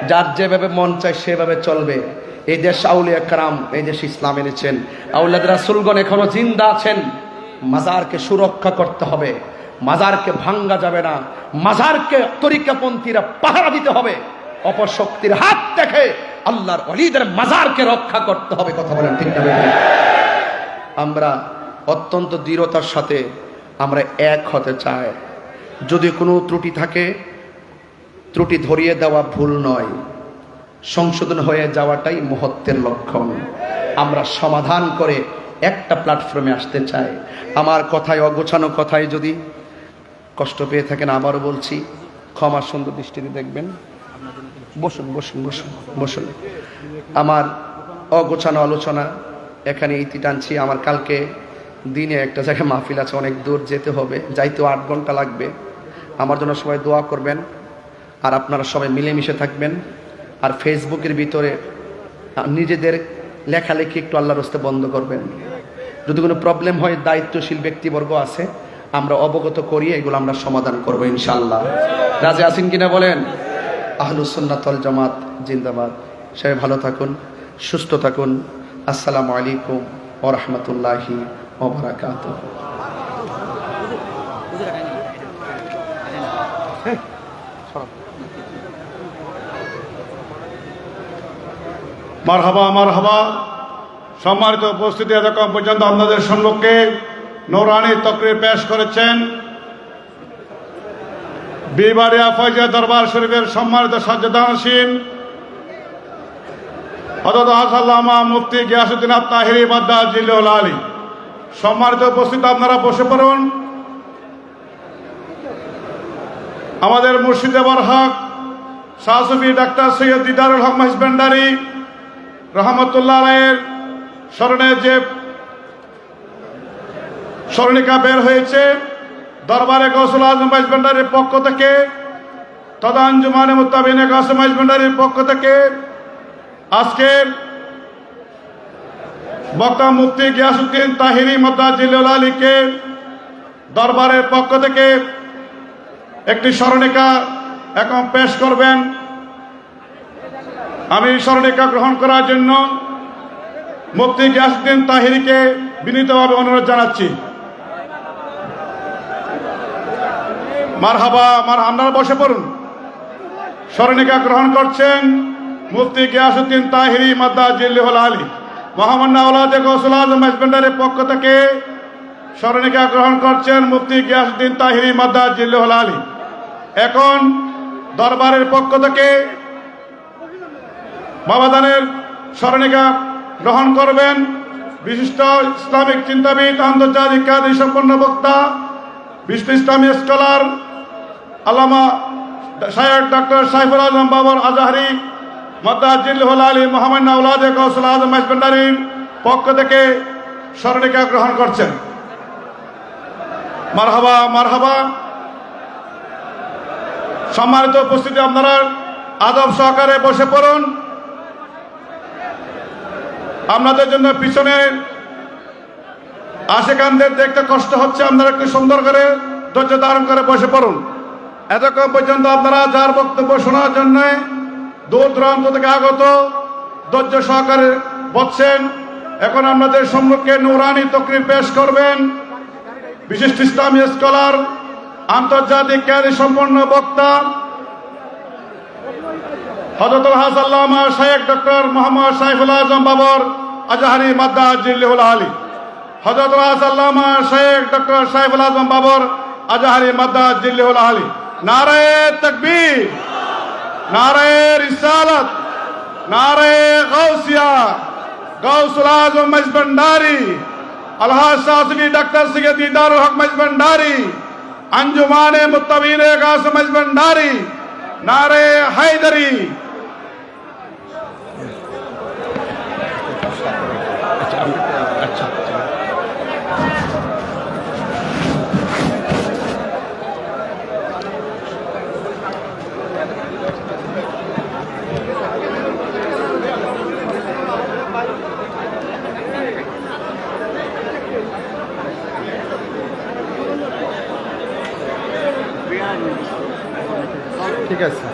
যার যেভাবে মন চায় সেভাবে চলবে। এই দেশ আউলিয়া কারাম, এই দেশ ইসলাম এনেছেন, আউলিয়াদ রাসূলগণ এখনো জিন্দা আছেন। মাজারকে সুরক্ষা করতে হবে, মাজারকে ভাঙ্গা যাবে না, মাজারকে তরিকাপন্থীরা পাহারা দিতে হবে। অপশক্তির হাত থেকে আল্লাহর ওলিদের মাজারকে রক্ষা করতে হবে। কথা বলেন ঠিক না? আমরা অত্যন্ত দৃঢ়তার সাথে আমরা এক হতে চাই। যদি কোনো ত্রুটি থাকে, ত্রুটি ধরিয়ে দেওয়া ভুল নয়, সংশোধন হয়ে যাওয়াটাই মহত্বের লক্ষণ। আমরা সমাধান করে একটা প্ল্যাটফর্মে আসতে চাই। আমার কথায়, অগোছানো কথায় যদি কষ্ট পেয়ে থাকেন, আবারও বলছি, ক্ষমা সুন্দর দৃষ্টিতে দেখবেন। বসুন বসুন বসুন বসুন। আমার অগোছানো আলোচনা এখানে ইতি টানছি। আমার কালকে দিনে একটা জায়গায় মাহফিল আছে, অনেক দূর যেতে হবে, যাইতেও 8 ঘন্টা লাগবে। আমার জন্য সবাই দোয়া করবেন, আর আপনারা সবাই মিলেমিশে থাকবেন। আর ফেসবুকের ভিতরে নিজেদের লেখালেখি একটু আল্লাহর রাস্তে বন্ধ করবেন। যদি কোনো প্রবলেম হয়, দায়িত্বশীল ব্যক্তিবর্গ আছে, আমরা অবগত করিয়ে এগুলো আমরা সমাধান করবো ইনশাআল্লাহ। রাজি আছেন কিনা বলেন? আহলুস সুন্নাত ওয়াল জামাত জিন্দাবাদ। সবাই ভালো থাকুন, সুস্থ থাকুন। আসসালামু আলাইকুম ওয়া রাহমাতুল্লাহি ওয়া বারাকাতুহু। মারহাবা মারহাবা। সম্মানিত উপস্থিতি, এতক্ষণ পর্যন্ত আপনাদের সম্মুখে নূরানী তকরির পেশ করেছেন বিবারিয়া ফয়জিয়া দরবার শরীফের সম্মানিত সাজ্জাদানশীন হযরত আল্লামা মুফতি গিয়াসউদ্দিন আত-তাহিরি মাদ্দাদ জিল্লুল আলী। সম্মানিত উপস্থিতি, আপনারা বসে পড়ুন। আমাদের মুর্শিদে বরহক শাহ সুফি ডাক্তার সৈয়দ দিদারুল হক মাইজভান্ডারী রহমতুল্লাহ আলাইহির স্মরণে যে স্মরণিকা বের হয়েছে, দরবারে গৌসুল আজম মাইজভান্ডারীর পক্ষ থেকে তথা আঞ্জুমানে মুত্তাবিনে গাউসে মাইজভান্ডারীর পক্ষ থেকে আজকের বক্তা মুফতি গিয়াসউদ্দিন তাহিরি মাদ্দাদ জিল্লুল আলীকে দরবারের পক্ষ থেকে একটি স্মরণিকা এখন পেশ করবেন। আমি স্মরণিকা গ্রহণ করার জন্য মুফতি গিয়াসউদ্দিন তাহিরিকে বিনীতভাবে অনুরোধ জানাচ্ছি। মারহাবা, আপনারা বসে পড়ুন। স্মরণিকা গ্রহণ করছেন মুফতি গিয়াসউদ্দিন তাহিরি মাদ্দাদ জিল্লুল আলী। মহামান্য আওলাদে গৌসুল আজম মাইজভান্ডারীর পক্ষ থেকে স্মরণিকা গ্রহণ করছেন মুফতি গিয়াসউদ্দিন তাহিরি মাদ্দাদ জিল্লুল আলী। এখন দরবারের পক্ষ থেকে বাবাদানের স্মরণিকা গ্রহণ করবেন বিশিষ্ট ইসলামিক চিন্তাবিদ, আন্তর্জাতিক খ্যাতি সম্পন্ন বক্তা, বিশিষ্ট ইসলামী স্কলার আল্লামা শায়েখ ডক্টর সাইফুল আজম বাবর আজহারি মাদ্রাজ জিল্লুহুল আলী মহামান্য আওলাদে গৌসুল আজম মাইজভান্ডারীর পক্ষ থেকে স্মরণিকা গ্রহণ করছেন। মারহাবা মারহাবা। সম্মানিত উপস্থিতি, আপনারা আদব সহকারে বসে পড়ুন। আপনাদের জন্য পিছনে আশেকানদের দেখতে কষ্ট হচ্ছে, আপনারা একটু সুন্দর করে ধৈর্য ধারণ করে বসে পড়ুন। এতক্ষণ পর্যন্ত আপনারা যার বক্তব্য শোনার জন্য দূর দূরান্ত থেকে আগত ধৈর্য সহকারে বসছেন। এখন আপনাদের সম্মুখে নুরানি তকরির পেশ করবেন বিশিষ্ট ইসলামী স্কলার, আন্তর্জাতিক খ্যাতি সম্পন্ন বক্তা হযরতুল হাজ আল্লামা শায়েখ ডক্টর মোহাম্মদ সাইফুল আজম বাবর আজহারি মাদ্রাজ জিল্লুহুল আলী। হযরতুল হাজ আল্লামা শায়েখ ডক্টর সাইফুল আজম বাবর আজহারি মাদ্রাজ জিল্লুহুল আলী। নারে তাকবীর, নারে রিসালাত, নারে গাউসিয়া, গাউসুল আজম মাইজভান্ডারী, আলহাজ শাসকি ডক্টর সৈয়দ দিদারুল হক মাইজভান্ডারী, अंजुमाने मुत्तबीने गास मजबंडारी, नारे हैदरी। ঠিক আছে।